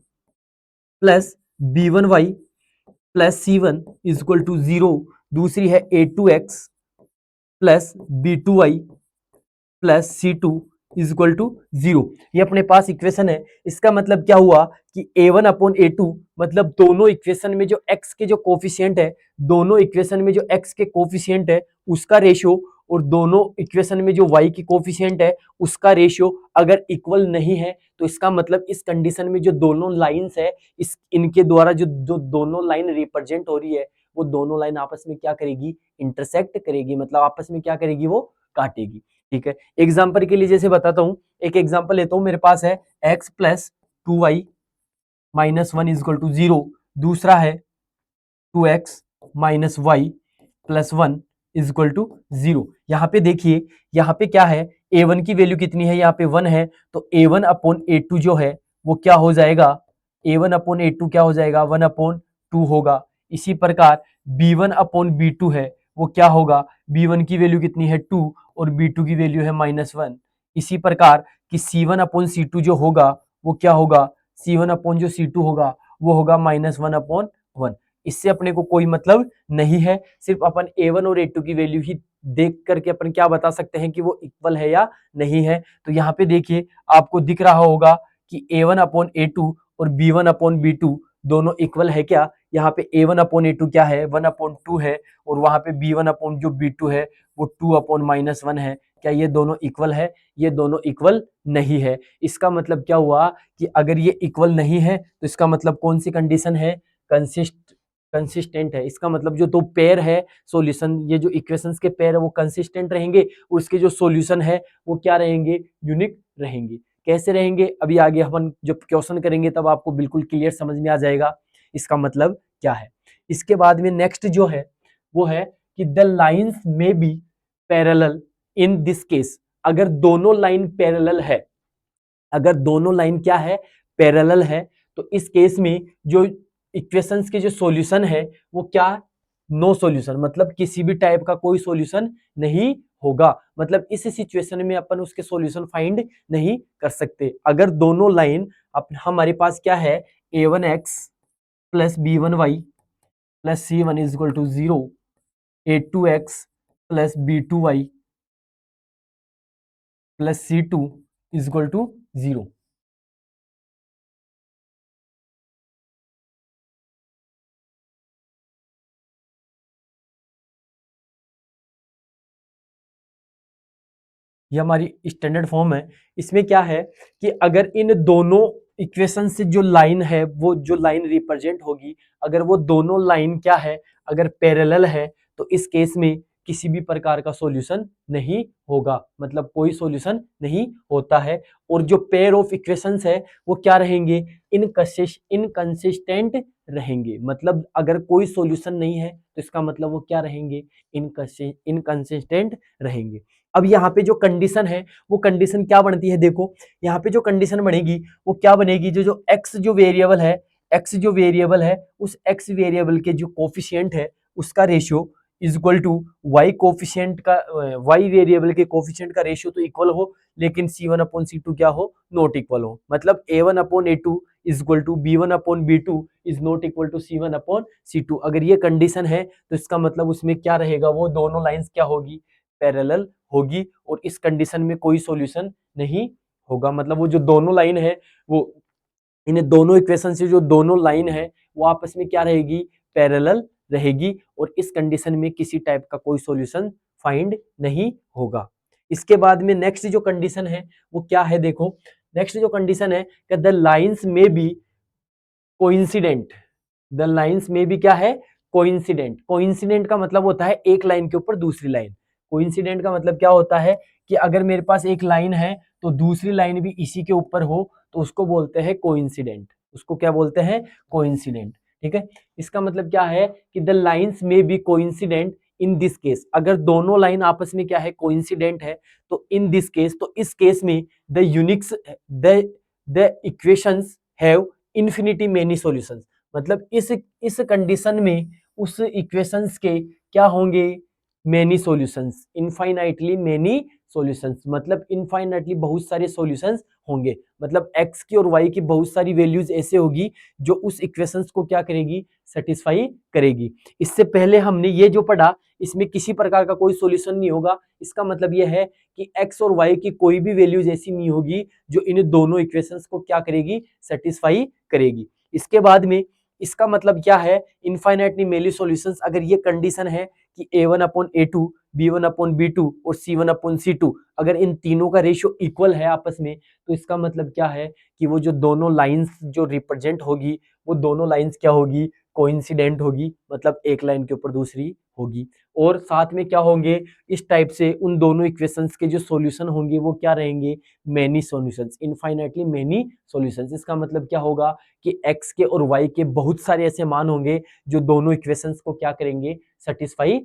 plus B1y plus C1 is equal to 0। दूसरी है A2x plus B2y plus C2 is equal to 0। ये अपने पास इक्वेशन है। इसका मतलब क्या हुआ कि A1/A2 मतलब दोनों इक्वेशन में जो x के जो कोफिशिएंट है, दोनों इक्वेशन में जो x के कोफिशिएंट है उसका रेशियो, और दोनों इक्वेशन में जो y की कोफिशिएंट है उसका रेशियो अगर इक्वल नहीं है, तो इसका मतलब इस कंडीशन में जो दोनों लाइंस है, इस इनके द्वारा जो जो दोनों लाइन रिप्रेजेंट हो रही है, वो दोनों लाइन आपस में क्या करेगी, इंटरसेक्ट करेगी, मतलब आपस में क्या करेगी, वो काटेगी। ठीक है, एग्जाम्पल के लिए जैसे बताता हूं, एक एग्जाम्पल लेता हूं, मेरे पास है x plus 2y minus 1 is equal to 0। दूसरा है 2x minus y plus 1 is equal to 0। यहाँ पे देखिए, यहाँ पे क्या है, a1 की वैल्यू कितनी है, यहाँ पे 1 है, तो A1/A2 जो है वो क्या हो जाएगा, A1/A2 क्या हो जाएगा, 1/2 होगा। इसी प्रकार B1/B2 है, वो क्या होगा, B1 की वैल्यू कितनी है 2 और B2 की वैल्यू है -1। इसी प्रकार कि C1/C2 जो होगा वो क्या होगा, C1 जो C2 होगा वो होगा -1/1। इससे अपने को कोई मतलब नहीं है, सिर्फ अपन A1 और A2 की वैल्यू ही देख करके अपन क्या बता सकते हैं कि वो इक्वल है या नहीं है। तो यहाँ पे देखिए आपको दिख रहा होगा कि A1/A2 और B1/B2 दोनों इक्वल है क्या। यहाँ पे A1/A2 क्या है, 1/2 है, और वहां पे B1 जो B2 है वो 2/-1 है। क्या ये दोनों इक्वल है, ये दोनों इक्वल नहीं है। इसका मतलब क्या हुआ कि अगर ये इक्वल नहीं है तो इसका मतलब कौन सी कंडीशन है, कंसिस्टेंट है। इसका मतलब जो दो पेयर है सॉल्यूशन, ये जो इक्वेशंस के पेयर है वो कंसिस्टेंट रहेंगे, उसके जो सॉल्यूशन है वो क्या रहेंगे, यूनिक रहेंगे। कैसे रहेंगे, अभी आगे हम जब क्वेश्चन करेंगे तब आपको बिल्कुल क्लियर समझ में आ जाएगा इसका मतलब क्या है। इसके बाद में नेक्स्ट जो है वो है कि the lines may be parallel in this case. अगर दोनों लाइन पैरेलल है, अगर दोनों लाइन क्या है, पैरेलल है, तो इस केस में जो इक्वेशंस के जो सॉल्यूशन है वो क्या, नो सॉल्यूशन, मतलब किसी भी टाइप का कोई सॉल्यूशन नहीं होगा। मतलब इस सिचुएशन में अपन उसके सॉल्यूशन फाइंड नहीं कर सकते। अगर दोनों लाइन हमारे पास क्या है, a1x plus b1y plus c1 is equal to 0, a2x plus b2y plus c2 is equal to 0। ये हमारी स्टैंडर्ड फॉर्म है। इसमें क्या है कि अगर इन दोनों इक्वेशन से जो लाइन है, वो जो लाइन रिप्रेजेंट होगी, अगर वो दोनों लाइन क्या है, अगर पैरेलल है, तो इस केस में किसी भी प्रकार का सॉल्यूशन नहीं होगा, मतलब कोई सॉल्यूशन नहीं होता है। और जो पेयर ऑफ इक्वेशंस है वो क्या रहेंगे, इनकंसिस्टेंट रहेंगे। मतलब अगर कोई सॉल्यूशन नहीं है तो इसका मतलब वो क्या रहेंगे, इनकंसिस्टेंट रहेंगे। अब यहाँ पे जो कंडीशन है वो कंडीशन क्या बनती है, देखो यहाँ पे जो कंडीशन बनेगी वो क्या बनेगी, जो जो एक्स जो वेरिएबल है, एक्स जो वेरिएबल है, उस एक्स वेरिएबल के जो कोफिशिएंट है उसका ratio is equal to y coefficient का, वाई वेरिएबल के कोफिशिएंट का रेशियो तो इक्वल हो, लेकिन C1 अपॉन C2 क्या हो, नॉट इक्वल हो। मतलब A1 upon A2 is equal to B1 upon B2 is not equal to C1 upon C2। अगर ये कंडीशन है तो इसका मतलब उसमें क्या रहेगा, वो दोनों लाइंस क्या होगी, पैरेलल होगी, और इस कंडीशन में कोई सॉल्यूशन नहीं होगा। मतलब वो जो दोनों लाइन है, वो इन दोनों इक्वेशन से जो दोनों लाइन है वो आपस में क्या रहेगी, पैरेलल रहेगी, और इस कंडीशन में किसी टाइप का कोई सॉल्यूशन फाइंड नहीं होगा। इसके बाद में नेक्स्ट जो कंडीशन है वो क्या है, देखो नेक्स्ट जो कंडीशन है कि the lines may be coincident, the lines में भी क्या है, कोइंसिडेंट। कोइंसिडेंट का मतलब होता है एक लाइन के ऊपर दूसरी लाइन। कोइंसिडेंट का मतलब क्या होता है कि अगर मेरे पास एक लाइन है तो दूसरी लाइन भी इसी के ऊपर हो तो उसको बोलते हैं कोइंसिडेंट, उसको क्या बोलते हैं, कोइंसिडेंट। ठीक है, इसका मतलब क्या है कि the lines may be coincident in this case, अगर दोनों लाइन आपस में क्या है, कोइंसिडेंट है, तो इन दिस केस, तो इस केस में the Unix the equations have infinity many solutions. मतलब इस कंडीशन में उस इक्वेशंस के क्या होंगे, many solutions, infinitely many solutions, मतलब इनफाइनाइटली बहुत सारे सॉल्यूशंस होंगे। मतलब x की और y की बहुत सारी वैल्यूज ऐसे होगी जो उस इक्वेशंस को क्या करेगी, सेटिस्फाई करेगी। इससे पहले हमने ये जो पढ़ा, इसमें किसी प्रकार का कोई सॉल्यूशन नहीं होगा। इसका मतलब यह है कि x और y की कोई भी वैल्यूज ऐसी नहीं होगी जो इन दोनों इक्वेशंस को क्या करेगी, सेटिस्फाई करेगी। इसके बाद में इसका मतलब क्या है, इनफाइनाइटली मेनी सॉल्यूशंस, अगर ये कंडीशन है कि a1 upon a2, b1 upon b2 और c1 अपॉन c2, अगर इन तीनों का रेशियो इक्वल है आपस में, तो इसका मतलब क्या है कि वो जो दोनों लाइंस जो रिप्रेजेंट होगी, वो दोनों लाइंस क्या होगी, कोइंसिडेंट होगी, मतलब एक लाइन के ऊपर दूसरी होगी। और साथ में क्या होंगे, इस टाइप से उन दोनों इक्वेशंस के जो सॉल्यूशन होंगे वो क्या रहेंगे, many solutions, infinitely many solutions. इसका मतलब क्या होगा कि x के और y के बहुत सारे ऐसे मान होंगे जो दोनों इक्वेशंस को क्या करेंगे, सेटिस्फाई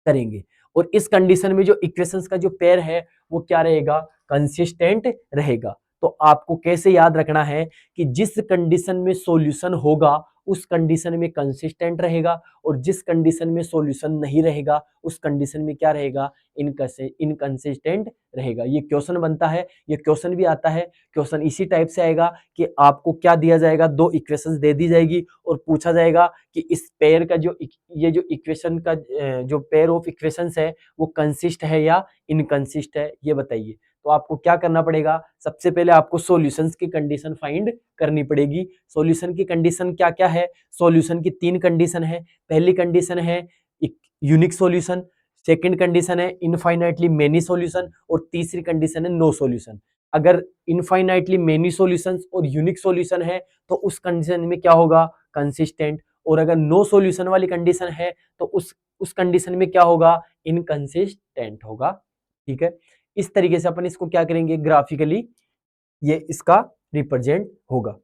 करेंगे। और इस कंडीशन में जो इक्वेशंस का जो पेयर है वो क्या रहेगा, कंसिस्टेंट रहेगा। तो आपको कैसे याद रखना है कि जिस कंडीशन में सॉल्यूशन होगा उस कंडीशन में कंसिस्टेंट रहेगा, और जिस कंडीशन में सॉल्यूशन नहीं रहेगा उस कंडीशन में क्या रहेगा, इनकंसिस्टेंट रहेगा। ये क्वेश्चन बनता है, ये क्वेश्चन भी आता है। क्वेश्चन इसी टाइप से आएगा कि आपको क्या दिया जाएगा, दो इक्वेशंस दे दी जाएगी और पूछा जाएगा कि इस पेयर का जो ये जो इक्वेशन का जो पेयर ऑफ इक्वेशंस है वो कंसिस्ट है या इनकंसिस्ट है, ये बताइए। तो आपको क्या करना पड़ेगा, सबसे पहले आपको सॉल्यूशंस की कंडीशन फाइंड करनी पड़ेगी। सॉल्यूशन की कंडीशन क्या क्या है, सॉल्यूशन की तीन कंडीशन है। पहली कंडीशन है यूनिक सॉल्यूशन, सेकंड कंडीशन है इनफाइनाइटली मेनी सॉल्यूशन, और तीसरी कंडीशन है नो सॉल्यूशन। अगर इनफाइनाइटली मेनी सॉल्यूशंस और यूनिक सॉल्यूशन है तो उस कंडीशन में क्या होगा, कंसिस्टेंट। और अगर नो सॉल्यूशन वाली कंडीशन है तो उस कंडीशन में क्या होगा, इनकंसिस्टेंट होगा। ठीक है, इस तरीके से अपन इसको क्या करेंगे, ग्राफिकली ये इसका रिप्रेजेंट होगा।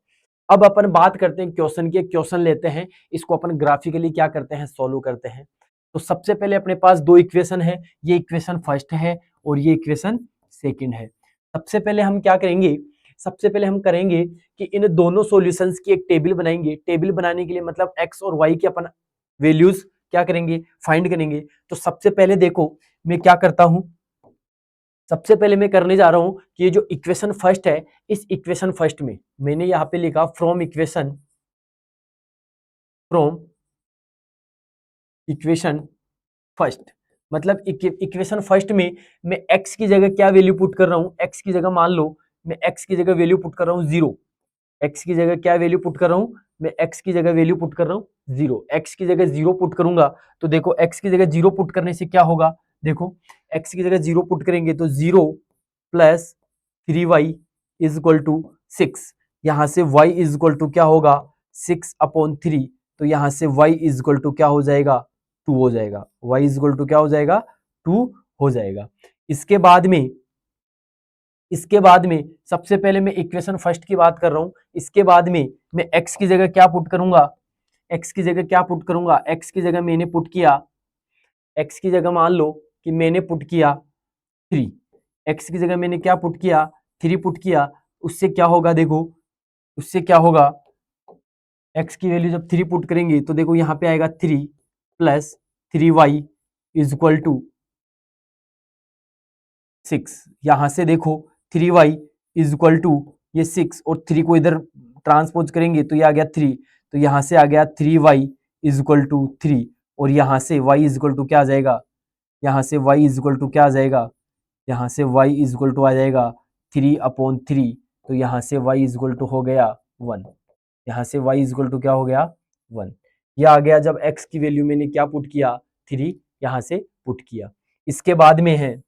अब अपन बात करते हैं क्वेश्चन की, क्वेश्चन लेते हैं, इसको अपन ग्राफिकली क्या करते हैं, सॉल्व करते हैं। तो सबसे पहले अपने पास दो इक्वेशन है, ये इक्वेशन फर्स्ट है और ये इक्वेशन सेकंड है। सबसे पहले हम क्या करेंगे, सबसे पहले हम करेंगे कि इन दोनों सॉल्यूशंस की एक टेबल बनाएंगे। टेबल बनाने के लिए मतलब x और y की अपन वैल्यूज क्या करेंगे, फाइंड करेंगे। तो सबसे पहले देखो मैं क्या करता हूं, सबसे पहले मैं करने जा रहा हूं कि ये जो इक्वेशन फर्स्ट है, इस इक्वेशन फर्स्ट में मैंने यहां पे लिखा फ्रॉम इक्वेशन फर्स्ट, मतलब इक्वेशन फर्स्ट में मैं x की जगह क्या वैल्यू पुट कर रहा हूं, x की जगह मान लो मैं x की जगह वैल्यू पुट कर रहा हूं 0। x की जगह क्या वैल्यू पुट कर रहा हूं, मैं x की जगह वैल्यू पुट कर रहा हूं 0। x की जगह 0 पुट करूंगा तो देखो x की जगह 0 पुट करने से क्या होगा, देखो x की जगह 0 पुट करेंगे तो 0 plus 3y is equal to 6। यहां से y इज इक्वल टू क्या होगा 6/3, तो यहां से y इज इक्वल टू क्या हो जाएगा 2 हो जाएगा, y इज इक्वल टू क्या हो जाएगा 2 हो जाएगा। इसके बाद में सबसे पहले मैं इक्वेशन फर्स्ट की बात कर रहा हूं। इसके बाद में मैं x की जगह क्या पुट करूंगा, x की जगह क्या पुट करूंगा, x की जगह मैंने पुट किया, x की जगह मान लो कि मैंने पुट किया 3, x की जगह मैंने क्या पुट किया 3 पुट किया। उससे क्या होगा, देखो उससे क्या होगा, x की वैल्यू जब 3 पुट करेंगे तो देखो यहाँ पे आएगा 3 plus 3y is equal to 6। यहां से देखो 3y इज इक्वल टू ये 6 और 3 को इधर ट्रांसपोज करेंगे तो ये आ गया 3, तो यहां से आ गया 3y इज इक्वल टू 3 और यहां से y इज इक्वल टू क्या आ जाएगा, यहां से y इज इक्वल टू क्या आ जाएगा, यहां से y इज इक्वल टू आ जाएगा 3/3, तो यहां से y इज इक्वल टू हो गया 1। यहां से y इज इक्वल टू क्या हो गया 1। यह आ गया जब x की वैल्यू मैंने क्या पुट किया 3 यहां से पुट किया। इसके बाद में है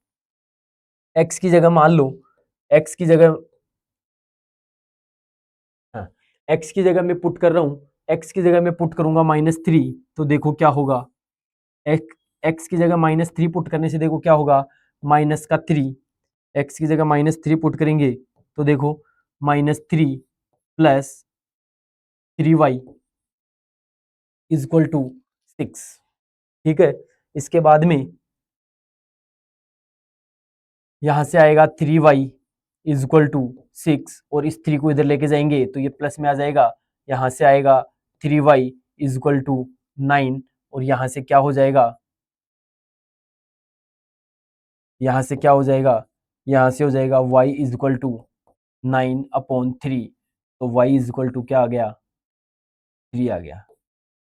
x की जगह मान लो, x की जगह हाँ, x की जगह मैं पुट कर रहा हूं, x की जगह मैं पुट करूंगा -3, तो देखो क्या होगा, x की जगह -3 पुट करने से देखो क्या होगा -3, x की जगह -3 पुट करेंगे तो देखो -3 plus 3y is equal to 6। ठीक है, इसके बाद में यहां से आएगा 3y इज इक्वल टू 6 और इस 3 को इधर लेके जाएंगे तो ये प्लस में आ जाएगा। यहां से आएगा 3y इज इक्वल टू 9 और यहां से क्या हो जाएगा, यहां से क्या हो जाएगा, यहां से हो जाएगा y इज इक्वल टू 9/3, तो y इज इक्वल टू क्या आ गया 3 आ गया,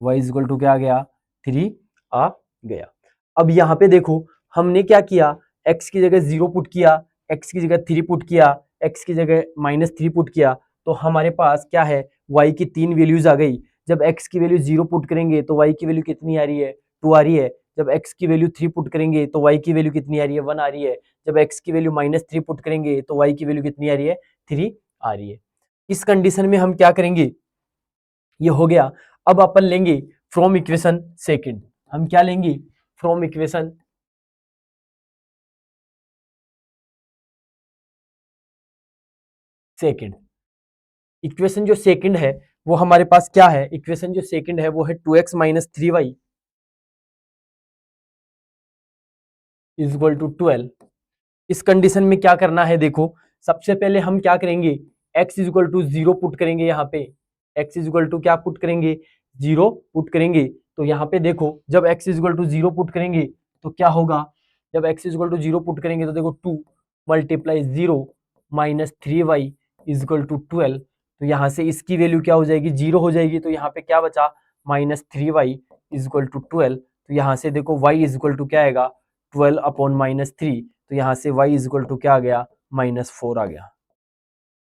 y इज इक्वल टू क्या आ गया 3 आ गया। अब यहाँ पे देखो हमने क्या किया, x की जगह 0 पुट किया, x की जगह 3 पुट किया, x की जगह -3 पुट किया, तो हमारे पास क्या है y की 3 वैल्यूज आ गई। जब x की वैल्यू 0 पुट करेंगे तो y की वैल्यू कितनी आ रही है 2 आ रही है। जब x की वैल्यू 3 पुट करेंगे तो y की वैल्यू कितनी आ रही है 1 आ रही है। जब x की वैल्यू -3 पुट करेंगे तो y की वैल्यू कितनी आ रही है 3 आ रही है। इस कंडीशन में हम क्या करेंगे, ये हो गया। अब अपन लेंगे फ्रॉम इक्वेशन सेकंड, हम क्या लेंगे फ्रॉम इक्वेशन सेकंड। इक्वेशन जो सेकंड है वो हमारे पास क्या है, इक्वेशन जो सेकंड है वो है 2x - 3y is equal to 12। इस कंडीशन में क्या करना है, देखो सबसे पहले हम क्या करेंगे x is equal to 0 put करेंगे, यहाँ पे x इज इक्वल टू क्या पुट करेंगे 0 पुट करेंगे। तो यहाँ पे देखो जब x is equal to 0 put करेंगे तो क्या होगा, जब x is equal to 0 put करेंगे तो देखो 2 × 0 - 3y इज इक्वल टू 12। तो यहाँ से इसकी वैल्यू क्या हो जाएगी 0 हो जाएगी, तो यहाँ पे क्या बचा -3y इज इक्वल टू 12। तो यहाँ से देखो y इज इक्वल टू क्या आएगा 12/-3, तो यहाँ से y इज इक्वल टू क्या आ गया -4 आ गया।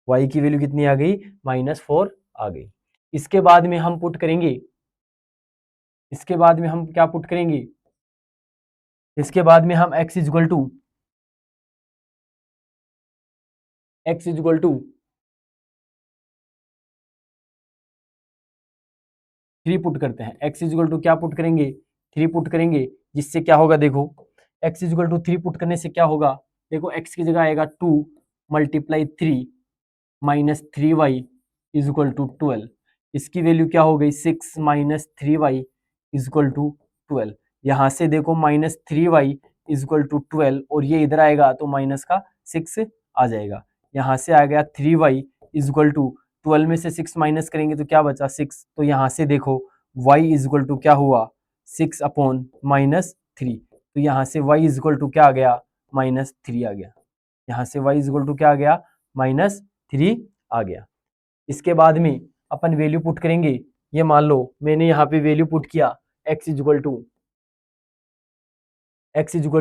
y की वैल्यू कितनी आ गई -4 आ गई। इसके बाद में हम पुट करेंगे, इसके बाद में हम क्या पुट करेंगे, इसके बाद में हम x is equal to 3 put करते हैं। x इज इक्वल टू क्या पुट करेंगे 3 पुट करेंगे, जिससे क्या होगा देखो x is equal to 3 put करने से क्या होगा, देखो x की जगह आएगा 2 × 3 -3y इज इक्वल टू 12। इसकी वैल्यू क्या हो गई 6 - 3y इज इक्वल टू 12। यहाँ से देखो -3y इज इक्वल टू 12 और ये इधर आएगा तो माइनस का 6 आ जाएगा। यहाँ से आ गया 3y इज इक्वल टू 12 में से 6 माइनस करेंगे तो क्या बचा 6, तो यहाँ से देखो y इज इक्वल टू क्या हुआ 6 अपॉन माइनस 3, तो यहाँ से y इज इक्वल टू क्या आ गया -3 आ गया, यहाँ से y इज इक्वल टू क्या आ गया -3 आ गया। इसके बाद में अपन वैल्यू पुट करेंगे, ये मान लो मैंने यहाँ पे वैल्यू पुट किया x इज इक्वल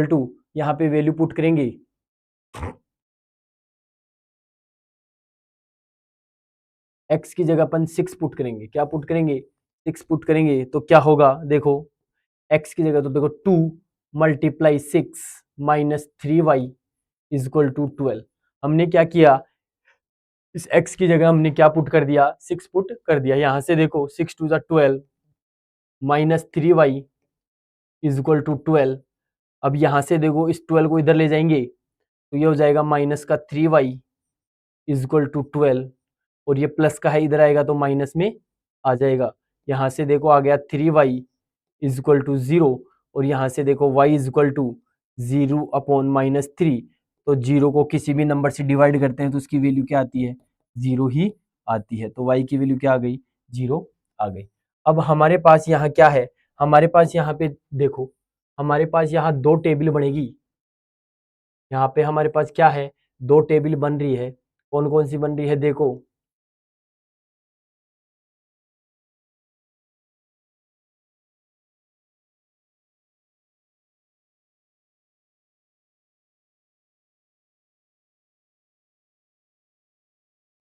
टू यहाँ पे वैल्यू पुट करेंगे x की जगह अपन 6 पुट करेंगे, क्या पुट करेंगे 6 पुट करेंगे तो क्या होगा देखो x की जगह तो देखो 2 multiply 6 minus 3y is equal to 12। हमने क्या किया इस x की जगह हमने क्या पुट कर दिया 6 पुट कर दिया, यहाँ से देखो 6 to the 12 minus 3y is equal to 12। अब यहाँ से देखो इस 12 को इधर ले जाएंगे तो ये हो जाएगा माइनस का 3y इज इक्वल टू 12, और ये प्लस का है इधर आएगा तो माइनस में आ जाएगा। यहाँ से देखो आ गया 3y इज इक्वल टू 0, और यहाँ से देखो y is equal to 0 upon -3, तो 0 को किसी भी नंबर से डिवाइड करते हैं तो उसकी वैल्यू क्या आती है 0 ही आती है, तो y की वैल्यू क्या आ गई 0 आ गई। अब हमारे पास यहाँ क्या है, हमारे पास यहाँ पे देखो हमारे पास यहाँ दो टेबल बनेगी, यहाँ पे हमारे पास क्या है दो टेबल बन रही है, कौन कौन सी बन रही है देखो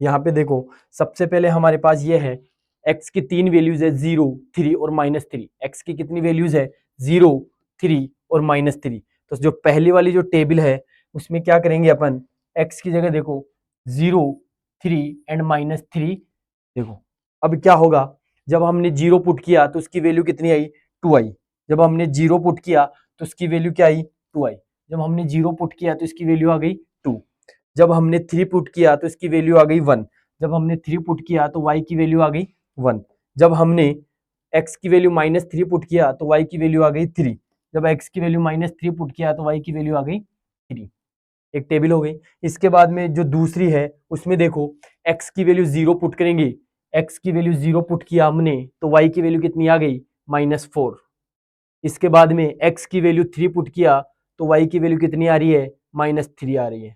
यहाँ पे देखो सबसे पहले हमारे पास ये है x की तीन वैल्यूज है 0 3 और -3, x की कितनी वैल्यूज है 0 3 और -3, तो जो पहली वाली जो टेबल है उसमें क्या करेंगे अपन x की जगह देखो 0 3 एंड -3, देखो अब क्या होगा जब हमने 0 पुट किया तो उसकी वैल्यू कितनी आई 2 आई, जब हमने 0 पुट किया तो उसकी वैल्यू क्या आई 2 आई, जब हमने 0 पुट किया तो इसकी वैल्यू आ गई 2, जब हमने 3 पुट किया तो इसकी वैल्यू आ गई 1, जब हमने 3 पुट किया तो y की वैल्यू आ गई 1, जब हमने x की वैल्यू -3 पुट किया तो y की वैल्यू आ गई 3, जब x की वैल्यू -3 पुट किया तो y की वैल्यू आ गई 3, एक टेबल हो गई। इसके बाद में जो दूसरी है उसमें देखो x की वैल्यू 0 पुट करेंगे, x की वैल्यू 0 पुट किया हमने तो y की वैल्यू कितनी आ गई -4, इसके बाद में x की वैल्यू 3 पुट किया तो y की वैल्यू कितनी आ रही है -3 आ रही है,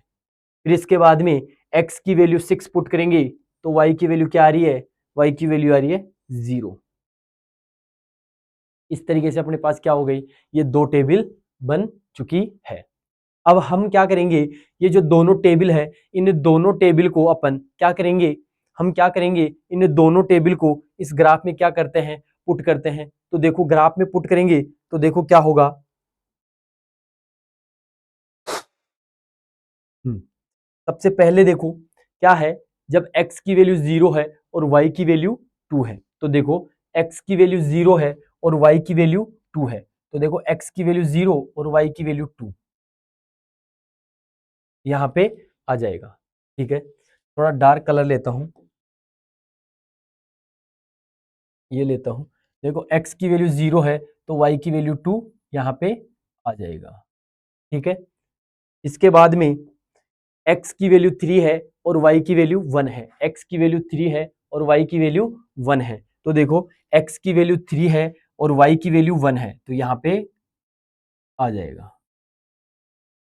फिर इसके बाद में x की वैल्यू 6 पुट करेंगे तो y की वैल्यू क्या आ रही है y की वैल्यू आ रही है 0। इस तरीके से अपने पास क्या हो गई ये दो टेबल बन चुकी है। अब हम क्या करेंगे ये जो दोनों टेबल है इन दोनों टेबल को अपन क्या करेंगे हम क्या करेंगे इन दोनों टेबल को इस ग्राफ में क्या करते हैं पुट करते हैं, तो देखो ग्राफ में पुट करेंगे तो देखो क्या होगा सबसे पहले देखो क्या है जब x की वैल्यू 0 है और y की वैल्यू 2 है, तो देखो x की वैल्यू 0 है और y की वैल्यू 2 है, तो देखो x की वैल्यू 0 और y की वैल्यू 2 यहाँ पे आ जाएगा। ठीक है थोड़ा डार्क कलर लेता हूं, ये लेता हूं, देखो x की वैल्यू 0 है तो y की वैल्यू 2 यहाँ पे आ जाएगा। ठीक है इसके बाद में x की वैल्यू 3 है और y की वैल्यू 1 है, x की वैल्यू 3 है और y की वैल्यू 1 है, तो देखो x की वैल्यू 3 है और y की वैल्यू 1 है तो यहाँ पे आ जाएगा।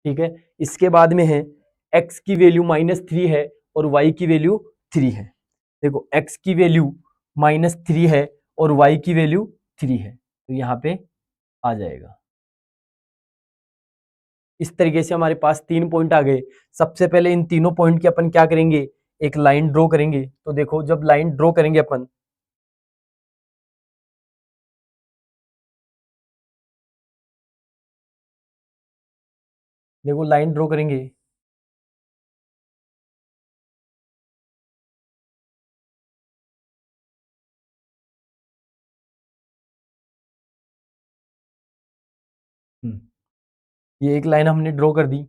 ठीक है इसके बाद में है x की वैल्यू -3 है और y की वैल्यू 3 है, देखो x की वैल्यू -3 है और y की वैल्यू 3 है तो यहाँ पे आ जाएगा। इस तरीके से हमारे पास 3 पॉइंट आ गए। सबसे पहले इन तीनों पॉइंट की अपन क्या करेंगे एक लाइन ड्रॉ करेंगे, तो देखो जब लाइन ड्रॉ करेंगे अपन देखो लाइन ड्रॉ करेंगे ये एक लाइन हमने ड्रॉ कर दी।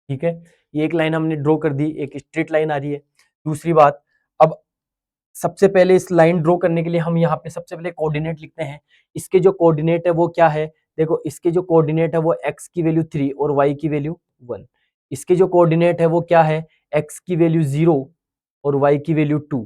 ठीक है ये एक लाइन हमने ड्रॉ कर दी, एक स्ट्रेट लाइन आ रही है। दूसरी बात अब सबसे पहले इस लाइन ड्रॉ करने के लिए हम यहाँ पे सबसे पहले कोऑर्डिनेट लिखते हैं, इसके जो कोऑर्डिनेट है वो क्या है देखो इसके जो कोऑर्डिनेट है वो x की वैल्यू 3 और y की वैल्यू 1। इसके जो कोऑर्डिनेट है वो क्या है, x की वैल्यू 0 और y की वैल्यू 2।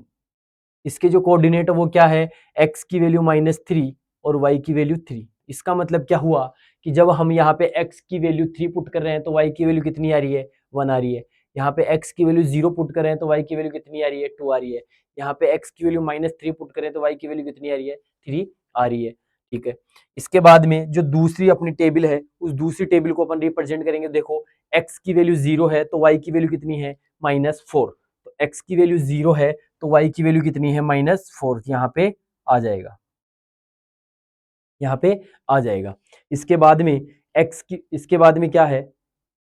इसके जो कोऑर्डिनेट है वो क्या है, x की वैल्यू -3 और y की वैल्यू 3। इसका मतलब क्या हुआ कि जब हम यहाँ पे x की वैल्यू 3 पुट कर रहे हैं तो y की वैल्यू कितनी आ रही है, 1 आ रही है। यहाँ पे x की वैल्यू 0 पुट कर रहे हैं तो y की वैल्यू कितनी आ रही है, 2 आ रही है। यहाँ पे x की वैल्यू -3 पुट करें तो y की वैल्यू कितनी आ रही है, 3 आ रही है। ठीक है, इसके बाद में जो दूसरी अपनी टेबल है उस दूसरी टेबल को अपन रिप्रेजेंट करेंगे। देखो x की वैल्यू 0 है तो y की वैल्यू कितनी है, -4। तो x की वैल्यू 0 है तो y की वैल्यू कितनी है, -4। यहाँ पे आ जाएगा, यहाँ पे आ जाएगा। इसके बाद में इसके बाद में क्या है,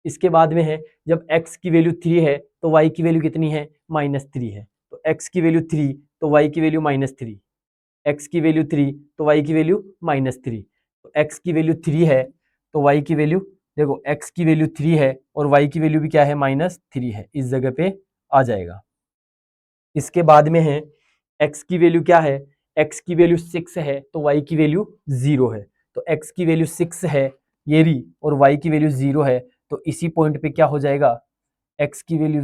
इसके बाद में है जब x की वैल्यू 3 है तो y की वैल्यू कितनी है, -3 है। तो x की वैल्यू 3 तो y की वैल्यू -3, x की वैल्यू 3 तो y की वैल्यू -3। तो x की वैल्यू 3 है तो y की वैल्यू, देखो x की वैल्यू 3 है और y की वैल्यू भी क्या है, -3 है, इस जगह पे आ जाएगा। इसके बाद में है x की वैल्यू क्या है, x की वैल्यू 6 है तो y की वैल्यू 0 है। तो x की वैल्यू 6 है ये रही और y की वैल्यू 0 है, तो इसी पॉइंट पे क्या हो जाएगा, x की वैल्यू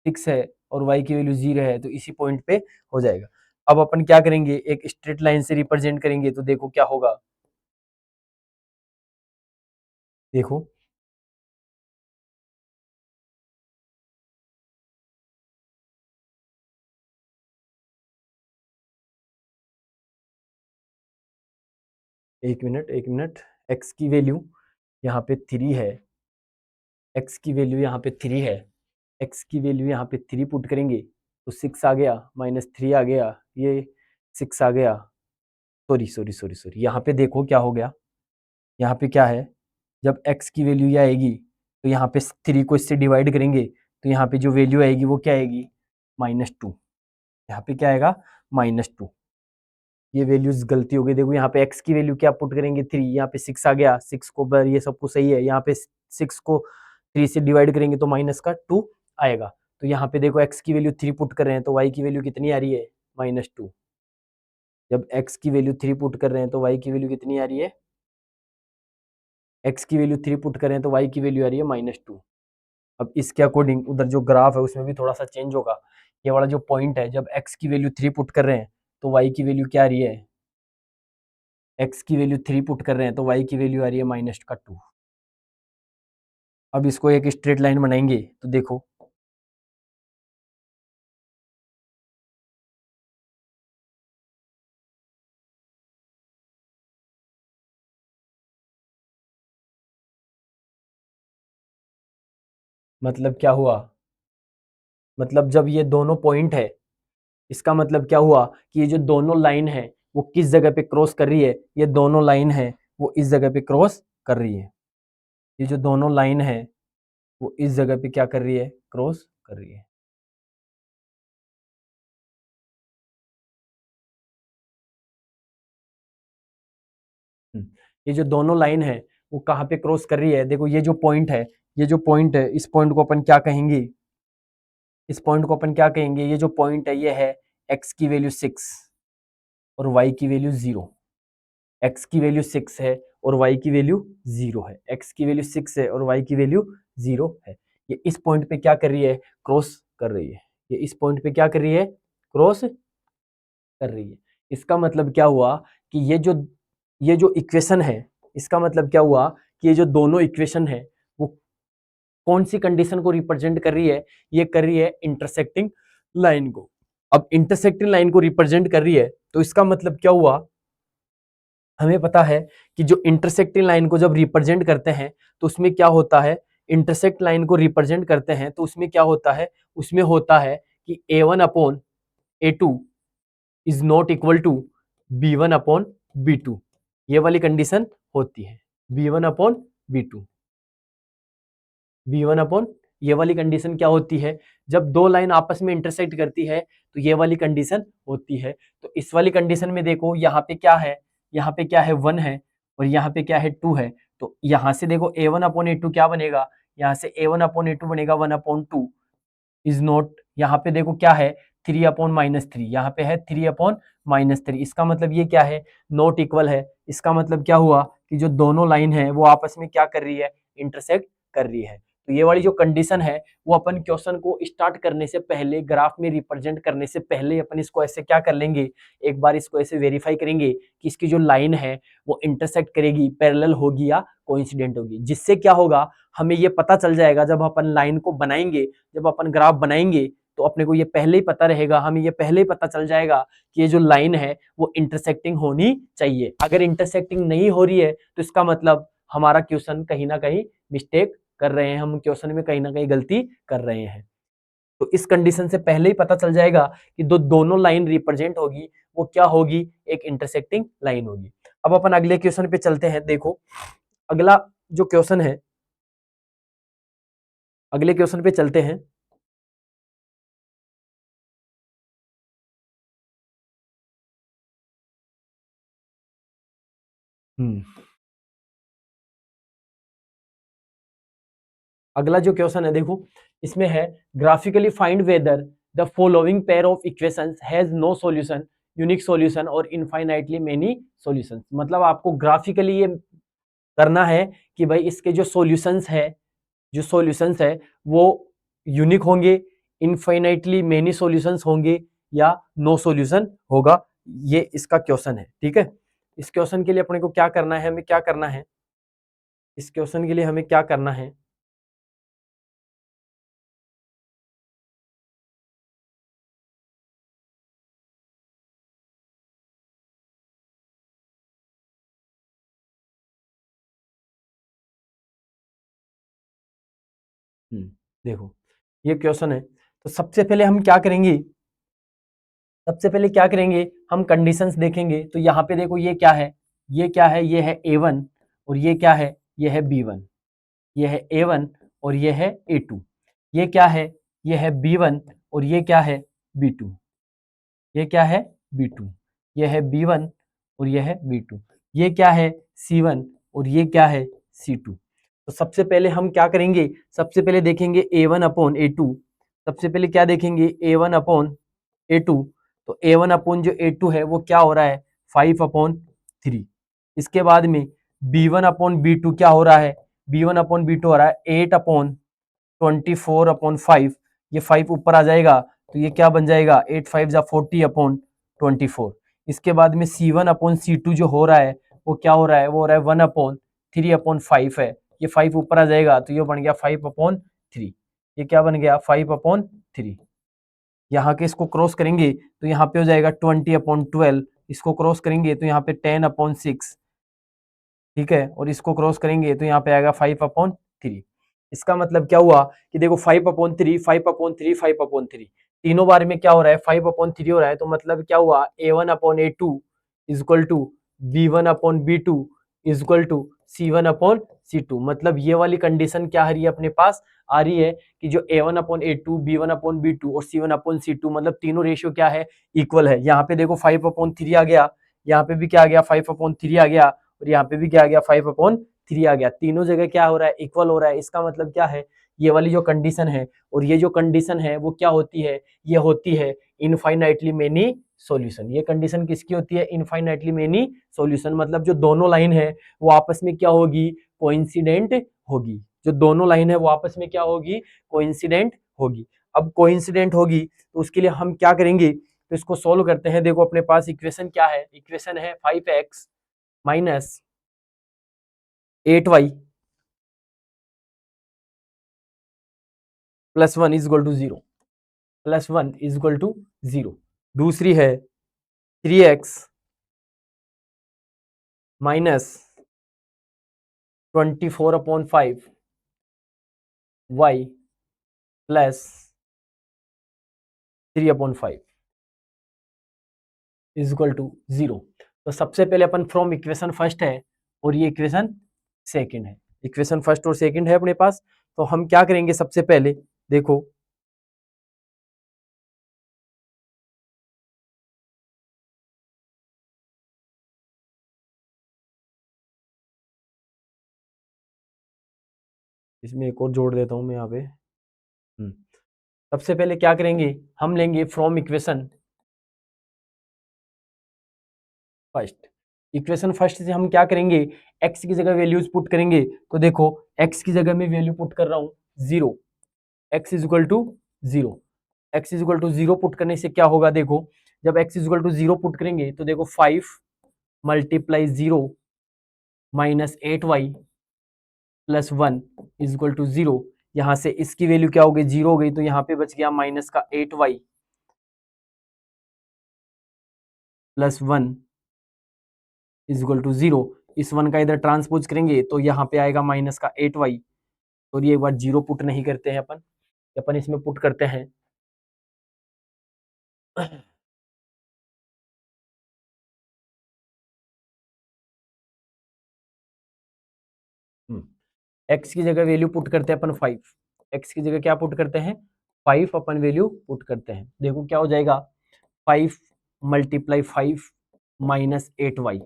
6 है और y की वैल्यू 0 है, तो इसी पॉइंट पे हो जाएगा। अब अपन क्या करेंगे, एक स्ट्रेट लाइन से रिप्रेजेंट करेंगे तो देखो क्या होगा, देखो 1 मिनट 1 मिनट, x की वैल्यू यहाँ पे 3 है, x की वैल्यू यहाँ पे 3 है, x की वैल्यू यहाँ पे 3 पुट करेंगे तो 6 आ गया, -3 आ गया, ये 6 आ गया। सॉरी सॉरी सॉरी सॉरी, यहाँ पे देखो क्या हो गया, यहाँ पे क्या है, जब x की वैल्यू ये आएगी तो यहाँ पे 3 को इससे डिवाइड करेंगे तो यहाँ पे जो वैल्यू आएगी वो क्या आएगी, -2। यहाँ पे क्या आएगा, -2। ये वैल्यूज गलती हो गई, देखो यहाँ पे x की वैल्यू क्या पुट करेंगे, 3, यहाँ पे 6 आ गया, 6 को बर ये सब कुछ सही है, यहाँ पे 6 को 3 से डिवाइड करेंगे तो -2 आएगा। तो यहाँ पे देखो x की वैल्यू 3 पुट कर रहे हैं तो y की वैल्यू कितनी आ रही है, -2। जब x की वैल्यू 3 पुट कर रहे हैं तो y की वैल्यू कितनी आ रही है, x की वैल्यू 3 पुट कर रहे हैं तो y की वैल्यू आ रही है -2। अब इसके अकॉर्डिंग उधर जो ग्राफ है उसमें भी थोड़ा सा चेंज होगा। ये वाला जो पॉइंट है जब x की वैल्यू 3 पुट कर रहे हैं तो y की वैल्यू क्या आ रही है, x की वैल्यू 3 पुट कर रहे हैं तो y की वैल्यू आ रही है -2। अब इसको एक स्ट्रेट लाइन बनाएंगे तो देखो मतलब क्या हुआ, मतलब जब ये दोनों पॉइंट है इसका मतलब क्या हुआ कि ये जो दोनों लाइन है वो किस जगह पे क्रॉस कर रही है, ये दोनों लाइन है वो इस जगह पे क्रॉस कर रही है। ये जो दोनों लाइन है वो इस जगह पे क्या कर रही है, क्रॉस कर रही है। हम्म, ये जो दोनों लाइन है वो कहाँ पे क्रॉस कर रही है, देखो ये जो पॉइंट है, ये जो पॉइंट है इस पॉइंट को अपन क्या कहेंगे, इस पॉइंट को अपन क्या कहेंगे, ये जो पॉइंट है ये है x की वैल्यू 6 और y की वैल्यू 0। x की वैल्यू 6 है और y की वैल्यू 0 है, x की वैल्यू 6 है और y की वैल्यू 0 है। ये इस पॉइंट पे क्या कर रही है, क्रॉस कर रही है। ये इस पॉइंट पे क्या कर रही है, क्रॉस कर रही है। इसका मतलब क्या हुआ कि ये जो इक्वेशन है, इसका मतलब क्या हुआ कि ये जो दोनों इक्वेशन है वो कौन सी कंडीशन को रिप्रेजेंट कर रही है, ये कर रही है इंटरसेक्टिंग लाइन को। अब इंटरसेक्टिंग लाइन को रिप्रेजेंट कर रही है तो इसका मतलब क्या हुआ, हमें पता है कि जो इंटरसेक्टिंग लाइन को जब रिप्रेजेंट करते हैं तो उसमें क्या होता है, इंटरसेक्ट लाइन को रिप्रेजेंट करते हैं तो उसमें क्या होता है, उसमें होता है कि a1/a2 is not equal to b1/b2। ये वाली कंडीशन होती है, b1/b2, b1 ये वाली कंडीशन क्या होती है, जब दो लाइन आपस में इंटरसेक्ट करती है तो ये वाली कंडीशन होती है। तो इस वाली कंडीशन में देखो यहाँ पे क्या है, यहाँ पे क्या है 1 है और यहाँ पे क्या है 2 है। तो यहाँ से देखो a1/a2 क्या बनेगा, यहाँ से a1/a2 बनेगा 1/2 इज नॉट, यहाँ पे देखो क्या है 3/-3, यहाँ पे है 3/-3। इसका मतलब ये क्या है, नॉट इक्वल है। इसका मतलब क्या हुआ कि जो दोनों लाइन है वो आपस में क्या कर रही है, इंटरसेक्ट कर रही है। तो ये वाली जो कंडीशन है वो अपन क्वेश्चन को स्टार्ट करने से पहले, ग्राफ में रिप्रेजेंट करने से पहले अपन इसको ऐसे क्या कर लेंगे, एक बार इसको ऐसे वेरीफाई करेंगे कि इसकी जो लाइन है वो इंटरसेक्ट करेगी, पैरेलल होगी या कोइंसिडेंट होगी। जिससे क्या होगा, हमें ये पता चल जाएगा जब अपन लाइन को बनाएंगे, जब अपन ग्राफ बनाएंगे तो अपने को ये पहले ही पता रहेगा, हमें ये पहले ही पता चल जाएगा कि ये जो लाइन है वो इंटरसेक्टिंग होनी चाहिए। अगर इंटरसेक्टिंग नहीं हो रही है तो इसका मतलब हमारा क्वेश्चन कहीं ना कहीं मिस्टेक कर रहे हैं, हम क्वेश्चन में कहीं ना कहीं गलती कर रहे हैं। तो इस कंडीशन से पहले ही पता चल जाएगा कि दोनों लाइन रिप्रेजेंट होगी वो क्या होगी, एक इंटरसेक्टिंग लाइन होगी। अब अपन अगले क्वेश्चन पे चलते हैं। देखो अगला जो क्वेश्चन है, अगले क्वेश्चन पे चलते हैं। अगला जो क्वेश्चन है देखो, इसमें है graphically find whether the following pair of equations has no solution, unique solution और इनफाइनाइटली मेनी सॉल्यूशंस। मतलब आपको ग्राफिकली ये करना है कि भाई इसके जो सॉल्यूशंस है, जो सॉल्यूशंस है वो यूनिक होंगे, इनफाइनाइटली मेनी सॉल्यूशंस होंगे या नो सॉल्यूशन होगा। ये इसका क्वेश्चन है, ठीक है। इस क्वेश्चन के लिए अपने को क्या करना है, हमें क्या करना है, इस क्वेश्चन के लिए हमें क्या करना है। देखो ये क्वेश्चन है, तो सबसे पहले हम क्या करेंगे, सबसे पहले क्या करेंगे, हम कंडीशंस देखेंगे। तो यहाँ पे देखो ये क्या है, ये क्या है, ये है A1 और ये क्या है, ये है B1। ये है A1 और ये है A2। ये क्या है, ये है B1 और ये क्या है, B2। ये क्या है, B2। ये है B1 और ये है B2। ये क्या है, C1 और ये क्या है, C2। तो सबसे पहले हम क्या करेंगे, सबसे पहले देखेंगे A1 अपॉन A2। सबसे पहले क्या देखेंगे, A1 अपॉन A2। तो A1 अपॉन जो A2 है वो क्या हो रहा है, 5 अपॉन 3। इसके बाद में B1 अपॉन B2 क्या हो रहा है, B1 अपॉन B2 हो रहा है 8 अपॉन 24 अपॉन 5। ये 5 ऊपर आ जाएगा तो ये क्या बन जाएगा, 8 5 जा 40 अपॉन 24। इसके बाद में C1 अपॉन C2 जो हो रहा है वो क्या हो रहा है, वो हो रहा है 1 अपॉन 3 अपॉन 5 है। ये 5 ऊपर आ जाएगा तो ये बन गया 5 अपॉन 3। ये क्या बन गया, 5 अपॉन 3। यहाँ के इसको क्रॉस करेंगे तो यहाँ पे हो जाएगा 20 अपॉन 12। इसको क्रॉस करेंगे तो यहाँ पे 10 अपॉन 6, ठीक है। और इसको क्रॉस करेंगे तो यहाँ पे आएगा 5 अपॉन 3। इसका मतलब क्या हुआ कि देखो 5 अपॉन 3, 5 अपॉन 3, 5 अपॉन 3, तीनों बार में क्या हो रहा है, 5 अपॉन 3 हो रहा है। तो मतलब क्या हुआ, A1 upon A2 is equal to B1 upon B2 is equal to C1 upon C2। मतलब ये वाली कंडीशन क्या आ रही है अपने पास, आ रही है कि जो A1 upon A2, B1 upon B2 और C1 अपॉन C2 मतलब तीनों रेशियो क्या है, इक्वल है। यहाँ पे देखो 5 अपॉन 3 आ गया, यहाँ पे भी क्या आ गया, 5 अपॉन 3 आ गया और यहाँ पे भी क्या आ गया, 5 अपॉन 3 आ गया। तीनों जगह क्या हो रहा है, इक्वल हो रहा है। इसका मतलब क्या है, ये वाली जो कंडीशन है और ये जो कंडीशन है वो क्या होती है, ये होती है इनफाइनाइटली मेनी सॉल्यूशन। ये कंडीशन किसकी होती है, इनफाइनाइटली मेनी सॉल्यूशन। मतलब जो दोनों लाइन है वो आपस में क्या होगी, कोइंसिडेंट होगी। जो दोनों लाइन है वो आपस में क्या होगी, कोइंसिडेंट होगी। अब कोइंसिडेंट होगी तो उसके लिए हम क्या करेंगे, तो इसको सोल्व करते हैं। देखो अपने पास इक्वेशन क्या है, इक्वेशन है 5x minus 8y plus 1 is equal to 0, plus 1 is equal to 0। दूसरी है 3x minus 24 upon 5 y plus 3 upon 5 is equal to 0। तो सबसे पहले अपन फ्रॉम इक्वेशन फर्स्ट है और ये इक्वेशन सेकंड है। इक्वेशन फर्स्ट और सेकंड है अपने पास। तो हम क्या करेंगे, सबसे पहले देखो इसमें एक और जोड़ देता हूं मैं यहाँ पे। सबसे पहले क्या करेंगे, हम लेंगे from equation first. Equation first से हम क्या करेंगे, x की जगह वैल्यूज पुट करेंगे। तो देखो x की जगह में वैल्यू पुट कर रहा हूँ 0, x is equal to 0। x is equal to 0 put करने से क्या होगा, देखो जब x is equal to 0 put करेंगे तो देखो 5 multiply 0 minus 8y plus 1 is equal to 0। यहाँ से इसकी वैल्यू क्या हो गई, 0 हो गई, तो यहाँ पे बच गया माइनस का 8y plus 1 is equal to 0। इस 1 का इधर ट्रांसपोज करेंगे तो यहाँ पे आएगा माइनस का 8y। और ये एक बार 0 पुट नहीं करते हैं अपन इसमें पुट करते हैं x की जगह वैल्यू पुट करते हैं अपन 5। x की जगह क्या पुट करते हैं, 5 अपन वैल्यू पुट करते हैं। देखो क्या हो जाएगा, 5 multiply 5 minus 8y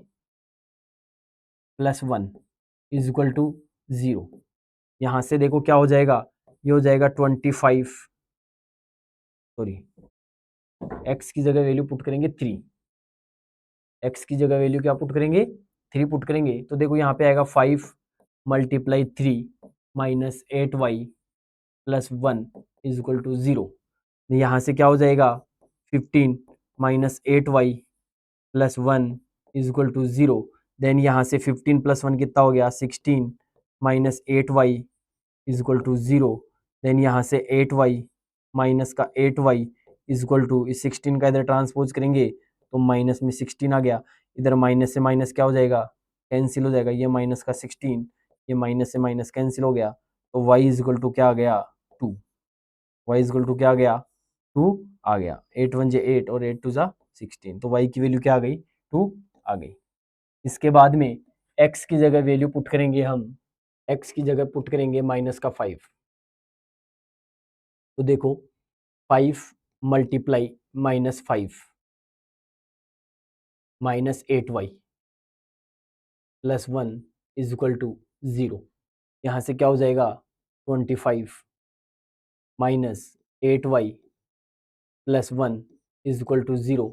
plus 1 is equal to 0। यहाँ से देखो क्या हो जाएगा, ये हो जाएगा 25, सॉरी x की जगह वैल्यू पुट करेंगे 3, x की जगह वैल्यू क्या पुट करेंगे, 3 पुट करेंगे। तो देखो यहाँ पे आएगा 5 multiply 3 minus 8y plus 1 is equal to 0। यहाँ से क्या हो जाएगा, 15 minus 8y plus 1 is equal to 0। Then यहाँ से 15 प्लस 1 कितना हो गया, 16 minus 8y is equal to 0। Then यहाँ से 8y माइनस का 8y इज इक्वल टू, इस 16 का इधर ट्रांसपोज करेंगे तो माइनस में 16 आ गया। इधर माइनस से माइनस क्या हो जाएगा, कैंसिल हो जाएगा, ये माइनस का 16, ये माइनस से माइनस कैंसिल हो गया। तो y इज इक्वल टू क्या आ गया, 2। y इज इक्वल टू क्या आ गया, 2 आ गया। 8 1 जे 8 और 8 2 जा 16, तो y की वैल्यू क्या आ गई, 2 आ गई। इसके बाद में x की जगह वैल्यू पुट करेंगे हम, x की जगह पुट करेंगे माइनस का 5। तो देखो 5 multiply minus 5 minus 8y plus 1 is equal to 0। यहाँ से क्या हो जाएगा, 25 minus 8y plus 1 is equal to 0।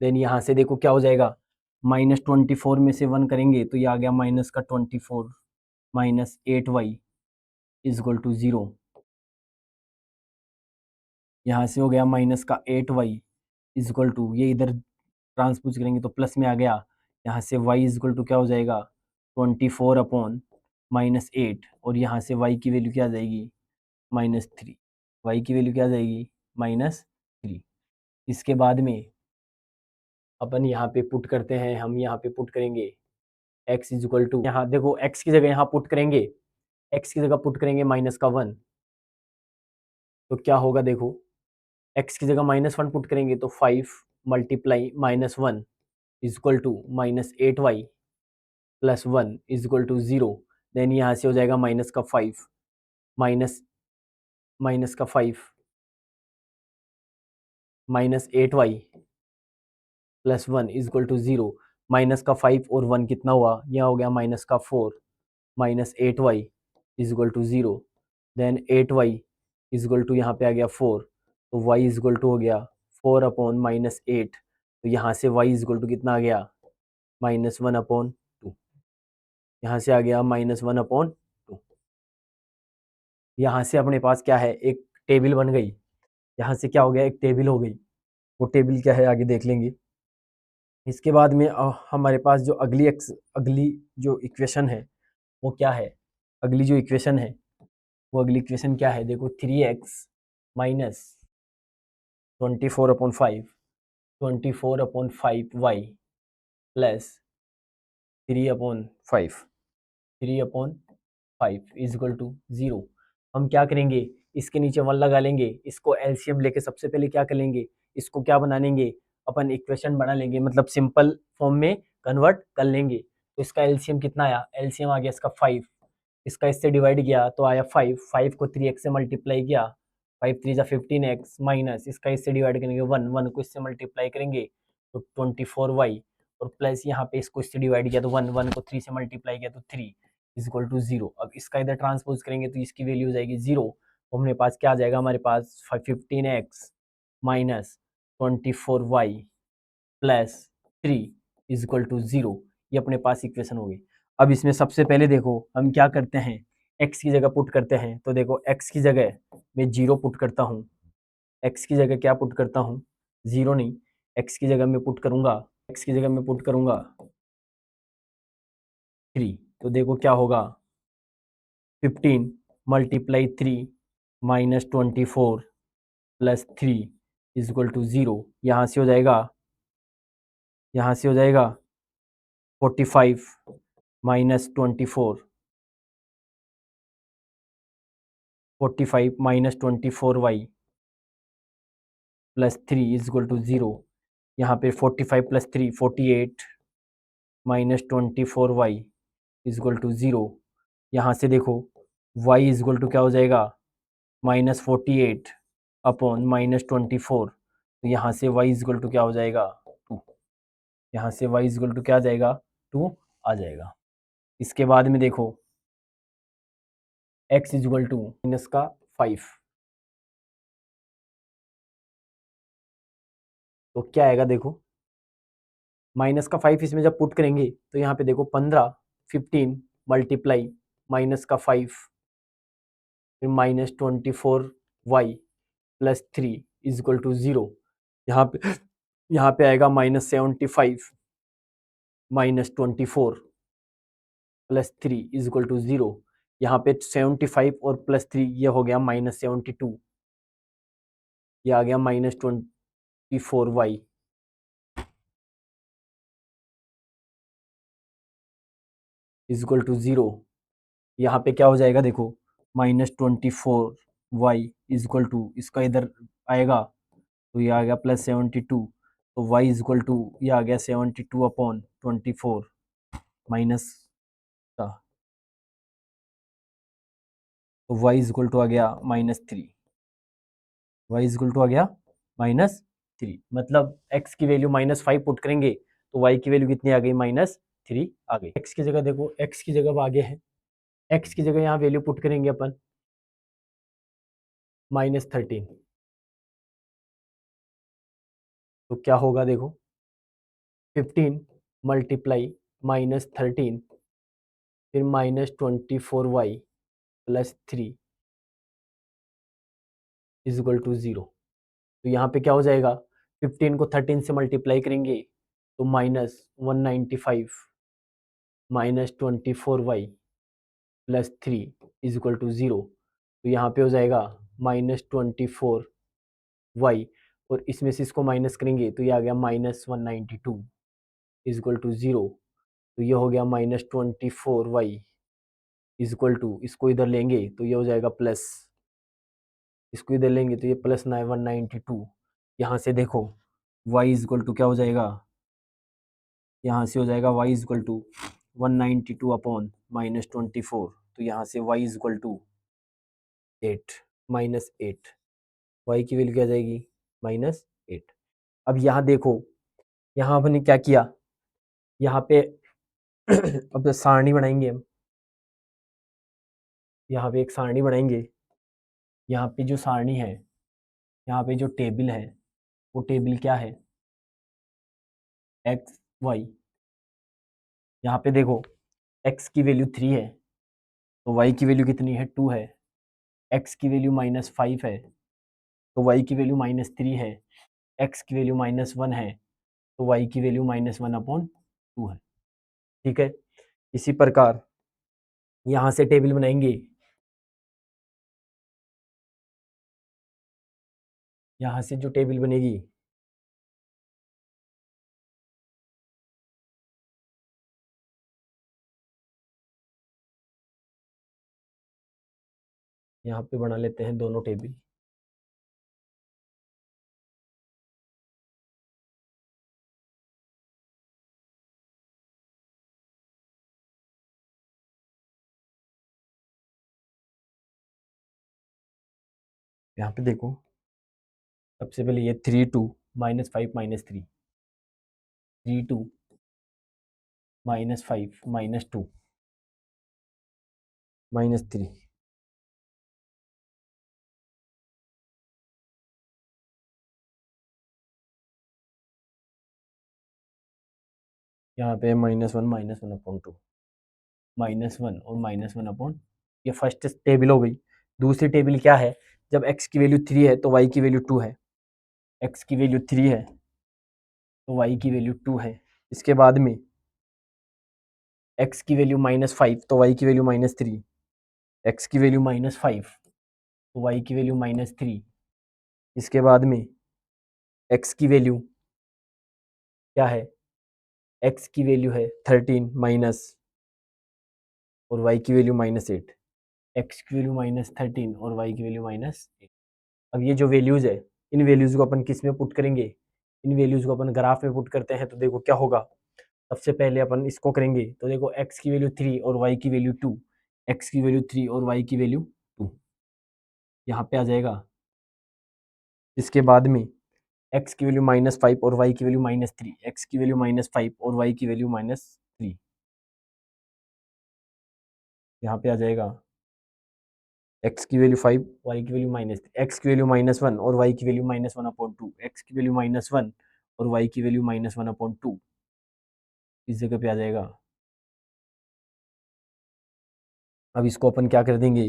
Then यहाँ से देखो क्या हो जाएगा, माइनस 24 में से 1 करेंगे तो ये आ गया माइनस का 24 minus 8y is equal to 0। यहाँ से हो गया माइनस का 8y इज इक्वल टू, ये इधर ट्रांसपोज करेंगे तो प्लस में आ गया। यहाँ से y इज इक्वल टू क्या हो जाएगा, 24 अपॉन माइनस 8, और यहाँ से y की वैल्यू क्या आ जाएगी, -3। y की वैल्यू क्या आ जाएगी, -3। इसके बाद में अपन यहाँ पे पुट करते हैं, हम यहाँ पे पुट करेंगे x इज इक्वल टू, यहाँ देखो x की जगह यहाँ पुट करेंगे, x की जगह पुट करेंगे माइनस का 1। तो क्या होगा, देखो x की जगह -1 पुट करेंगे तो 5 multiply -1 is equal to minus 8y plus 1 is equal to 0। Then यहाँ से हो जाएगा माइनस का 5 माइनस माइनस का 5 minus 8y plus 1 is equal to 0। Minus का 5 और 1 कितना हुआ, यह हो गया माइनस का 4 minus 8y is equal to 0। Then 8y is equal to, यहाँ पे आ गया 4, तो y इज इक्वल टू हो गया 4 अपॉन माइनस 8। तो यहाँ से y इज इक्वल टू कितना आ गया, -1/2। यहाँ से आ गया -1/2। यहाँ से अपने पास क्या है, एक टेबल बन गई। यहाँ से क्या हो गया, एक टेबल हो गई। वो टेबल क्या है आगे देख लेंगे। इसके बाद में हमारे पास जो अगली जो इक्वेशन है वो क्या है, अगली जो इक्वेशन है वो अगली इक्वेशन क्या है, देखो 3x minus 24/5 24/5y plus 3/5 3/5 is equal to 0। हम क्या करेंगे, इसके नीचे 1 लगा लेंगे, इसको एलसीएम लेके सबसे पहले क्या कर लेंगे, इसको क्या बना लेंगे, अपन इक्वेशन बना लेंगे, मतलब सिंपल फॉर्म में कन्वर्ट कर लेंगे। तो इसका एलसीएम कितना आया, एलसीएम आ गया इसका 5, इसका इससे डिवाइड किया तो आया 5, 5 को 3x से मल्टीप्लाई किया, 5 3 जा 15x माइनस इसका इससे डिवाइड करेंगे 1, 1 को इससे मल्टीप्लाई करेंगे तो 24y, और प्लस यहाँ पे इसको इससे डिवाइड किया तो 1, 1 को 3 से मल्टीप्लाई किया तो 3 इज इक्वल टू 0। अब इसका इधर ट्रांसपोज करेंगे तो इसकी वैल्यू हो जाएगी 0। तो हमारे पास क्या आ जाएगा, हमारे पास 15x minus 24y plus 3 is equal to 0। ये अपने पास इक्वेशन होगी। अब इसमें सबसे पहले देखो हम क्या करते हैं, x की जगह पुट करते हैं। तो देखो x की जगह मैं 0 पुट करता हूँ, x की जगह क्या पुट करता हूँ, 0 नहीं, x की जगह मैं पुट करूंगा, x की जगह मैं पुट करूंगा 3। तो देखो क्या होगा, 15 multiply 3 minus 24 plus 3 is equal to 0। यहाँ से हो जाएगा, यहाँ से हो जाएगा 45 minus 24, 45 minus 24y plus 3 is equal to 0। यहाँ पे 45 plus 3 48 minus 24y is equal to 0। यहाँ से देखो y इज इक्वल टू क्या हो जाएगा, माइनस 48 अपॉन माइनस 24। तो यहाँ से y इज इक्वल टू क्या हो जाएगा, 2। यहाँ से y इज इक्वल टू क्या आ जाएगा, 2 आ जाएगा। इसके बाद में देखो x is equal to minus का 5, तो क्या आएगा देखो, माइनस का 5 इसमें जब पुट करेंगे तो यहाँ पे देखो 15 15 मल्टीप्लाई माइनस का 5 फिर minus 24y plus 3 is equal to 0। यहाँ पे आएगा minus 75 minus 24 plus 3 is equal to 0। यहाँ पे 75 और प्लस 3 ये हो गया माइनस 72, ये आ गया minus 24y is equal to 0। यहाँ पे क्या हो जाएगा देखो, minus 24y is equal to, इसका इधर आएगा तो ये आ गया प्लस 72। तो y इज इक्वल टू ये आ गया 72 अपॉन 24 माइनस का, तो y इज इक्वल टू आ गया -3, y इज इक्वल टू आ गया -3। मतलब x की वैल्यू -5 पुट करेंगे तो y की वैल्यू कितनी आ गई, -3 आ गई। x की जगह देखो, x की जगह अब आगे है, x की जगह यहाँ वैल्यू पुट करेंगे अपन -13। तो क्या होगा देखो, 15 मल्टीप्लाई -13 फिर -24y plus 3 is equal to 0। तो यहाँ पे क्या हो जाएगा, 15 को 13 से मल्टीप्लाई करेंगे तो -195 minus 24y plus 3 is equal to 0। तो यहाँ पे हो जाएगा -24y और इसमें से इसको माइनस करेंगे तो ये आ गया -192 इज इक्वल टू 0। तो ये हो गया -24y इज इक्वल टू, इसको इधर लेंगे तो ये हो जाएगा प्लस, इसको इधर लेंगे तो ये प्लस 192। यहाँ से देखो y इज इक्वल टू क्या हो जाएगा, यहाँ से हो जाएगा y is equal to 192 upon -24। तो यहाँ से y is equal to 8 -8, y की वैल्यू क्या आ जाएगी, -8। अब यहाँ देखो, यहाँ हमने क्या किया, यहाँ पे अब सारणी बनाएंगे हम, यहाँ पे एक सारणी बनाएंगे। यहाँ पे जो सारणी है, यहाँ पे जो टेबल है वो टेबल क्या है, एक्स वाई। यहाँ पे देखो x की वैल्यू 3 है तो y की वैल्यू कितनी है, 2 है। x की वैल्यू -5 है तो y की वैल्यू -3 है। x की वैल्यू -1 है तो y की वैल्यू -1 अपॉन 2 है। ठीक है, इसी प्रकार यहाँ से टेबल बनाएंगे, यहाँ से जो टेबल बनेगी, यहाँ पे बना लेते हैं दोनों टेबल। यहाँ पे देखो सबसे पहले ये 3 2 -5 -3, 3 2 -5 -2 -3। यहाँ पे -1 -1/2 और -1/, ये फर्स्ट टेबल हो गई। दूसरी टेबल क्या है, जब x की वैल्यू 3 है तो y की वैल्यू 2 है, x की वैल्यू 3 है तो y की वैल्यू 2 है। इसके बाद में x की वैल्यू -5 तो y की वैल्यू -3, x की वैल्यू -5 तो y की वैल्यू -3। इसके बाद में x की वैल्यू क्या है, x की वैल्यू है 13 माइनस और y की वैल्यू -8, x की वैल्यू -13 और y की वैल्यू -8। अब ये जो वैल्यूज है, इन वैल्यूज को अपन किस में पुट करेंगे, इन वैल्यूज को अपन ग्राफ में पुट करते हैं तो देखो क्या होगा। सबसे पहले अपन इसको करेंगे तो देखो x की वैल्यू 3 और y की वैल्यू 2, x की वैल्यू 3 और y की वैल्यू 2 यहाँ पे आ जाएगा। इसके बाद में x की वैल्यू -5 और y की वैल्यू -3, x की वैल्यू -5 और y की वैल्यू -3 यहाँ पे आ जाएगा। x की वैल्यू 5, y की वैल्यू -3, x की वैल्यू -1 और y की वैल्यू -1/2, x की वैल्यू -1 और y की वैल्यू -1/2 इस जगह पे आ जाएगा। अब इसको अपन क्या कर देंगे,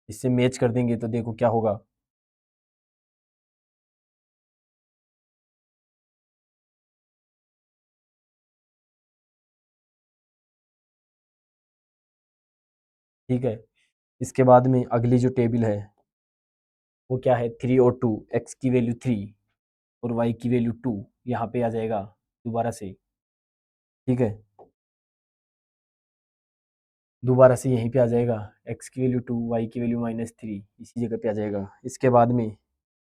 इससे मैच कर देंगे तो देखो क्या होगा। ठीक है, इसके बाद में अगली जो टेबल है वो क्या है, 3 और 2, x की वैल्यू 3 और y की वैल्यू 2 यहाँ पे आ जाएगा दोबारा से। ठीक है, दोबारा से यहीं पे आ जाएगा, x की वैल्यू 2, y की वैल्यू -3 इसी जगह पे आ जाएगा। इसके बाद में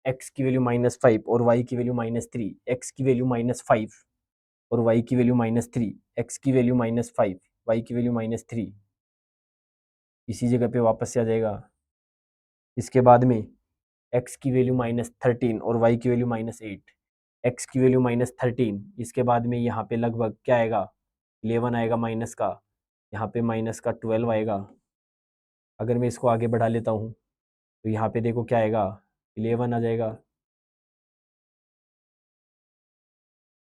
x की वैल्यू -5 और y की वैल्यू -3, x की वैल्यू -5 और y की वैल्यू -3, x की वैल्यू -5, y की वैल्यू -3 इसी जगह पे वापस से आ जाएगा। इसके बाद में x की वैल्यू -13 और y की वैल्यू -8, x की वैल्यू -13, इसके बाद में यहाँ पे लगभग क्या आएगा, 11 आएगा माइनस का, यहाँ पे माइनस का 12 आएगा। अगर मैं इसको आगे बढ़ा लेता हूँ तो यहाँ पे देखो क्या आएगा, 11 आ जाएगा,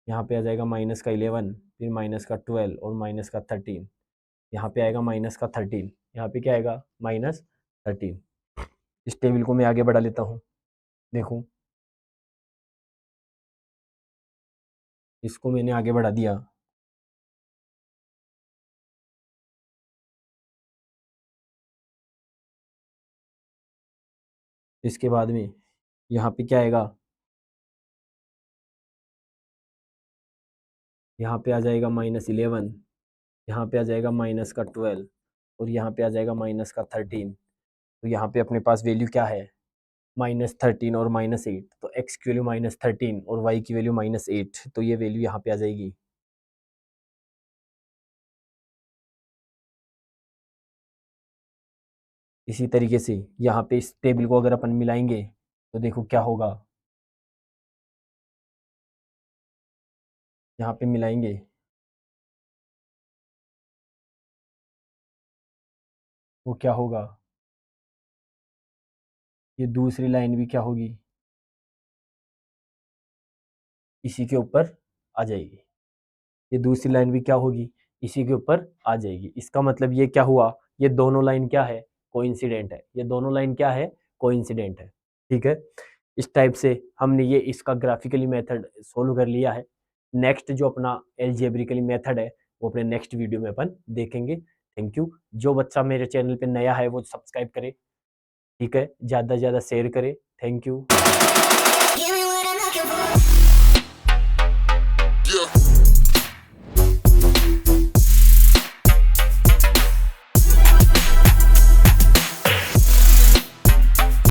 यहाँ पे आ जाएगा -11, फिर -12 और -13, यहाँ पे आएगा -13, यहाँ पे क्या आएगा -13। इस टेबल को मैं आगे बढ़ा लेता हूँ, देखो इसको मैंने आगे बढ़ा दिया। इसके बाद में यहाँ पे क्या आएगा, यहाँ पे आ जाएगा -11, यहाँ पे आ जाएगा -12 और यहाँ पे आ जाएगा -13। तो यहाँ पे अपने पास वैल्यू क्या है, -13 और -8, तो x की वैल्यू -13 और y की वैल्यू -8, तो ये वैल्यू यहाँ पे आ जाएगी। इसी तरीके से यहाँ पे इस टेबल को अगर अपन मिलाएंगे तो देखो क्या होगा, यहाँ पे मिलाएंगे वो क्या होगा, ये दूसरी लाइन भी क्या होगी, इसी के ऊपर आ जाएगी। ये दूसरी लाइन भी क्या होगी, इसी के ऊपर आ जाएगी। इसका मतलब ये क्या हुआ, ये दोनों लाइन क्या है, कोइंसिडेंट है, ये दोनों लाइन क्या है, कोइंसिडेंट है। ठीक है, इस टाइप से हमने ये इसका ग्राफिकली मेथड सोल्व कर लिया है। नेक्स्ट जो अपना एल्जेब्रिकली मेथड है वो अपने नेक्स्ट वीडियो में अपन देखेंगे। Thank you. जो बच्चा मेरे चैनल पे नया है वो सब्सक्राइब करे, ठीक है, ज़्यादा से ज़्यादा शेयर करे। Thank you.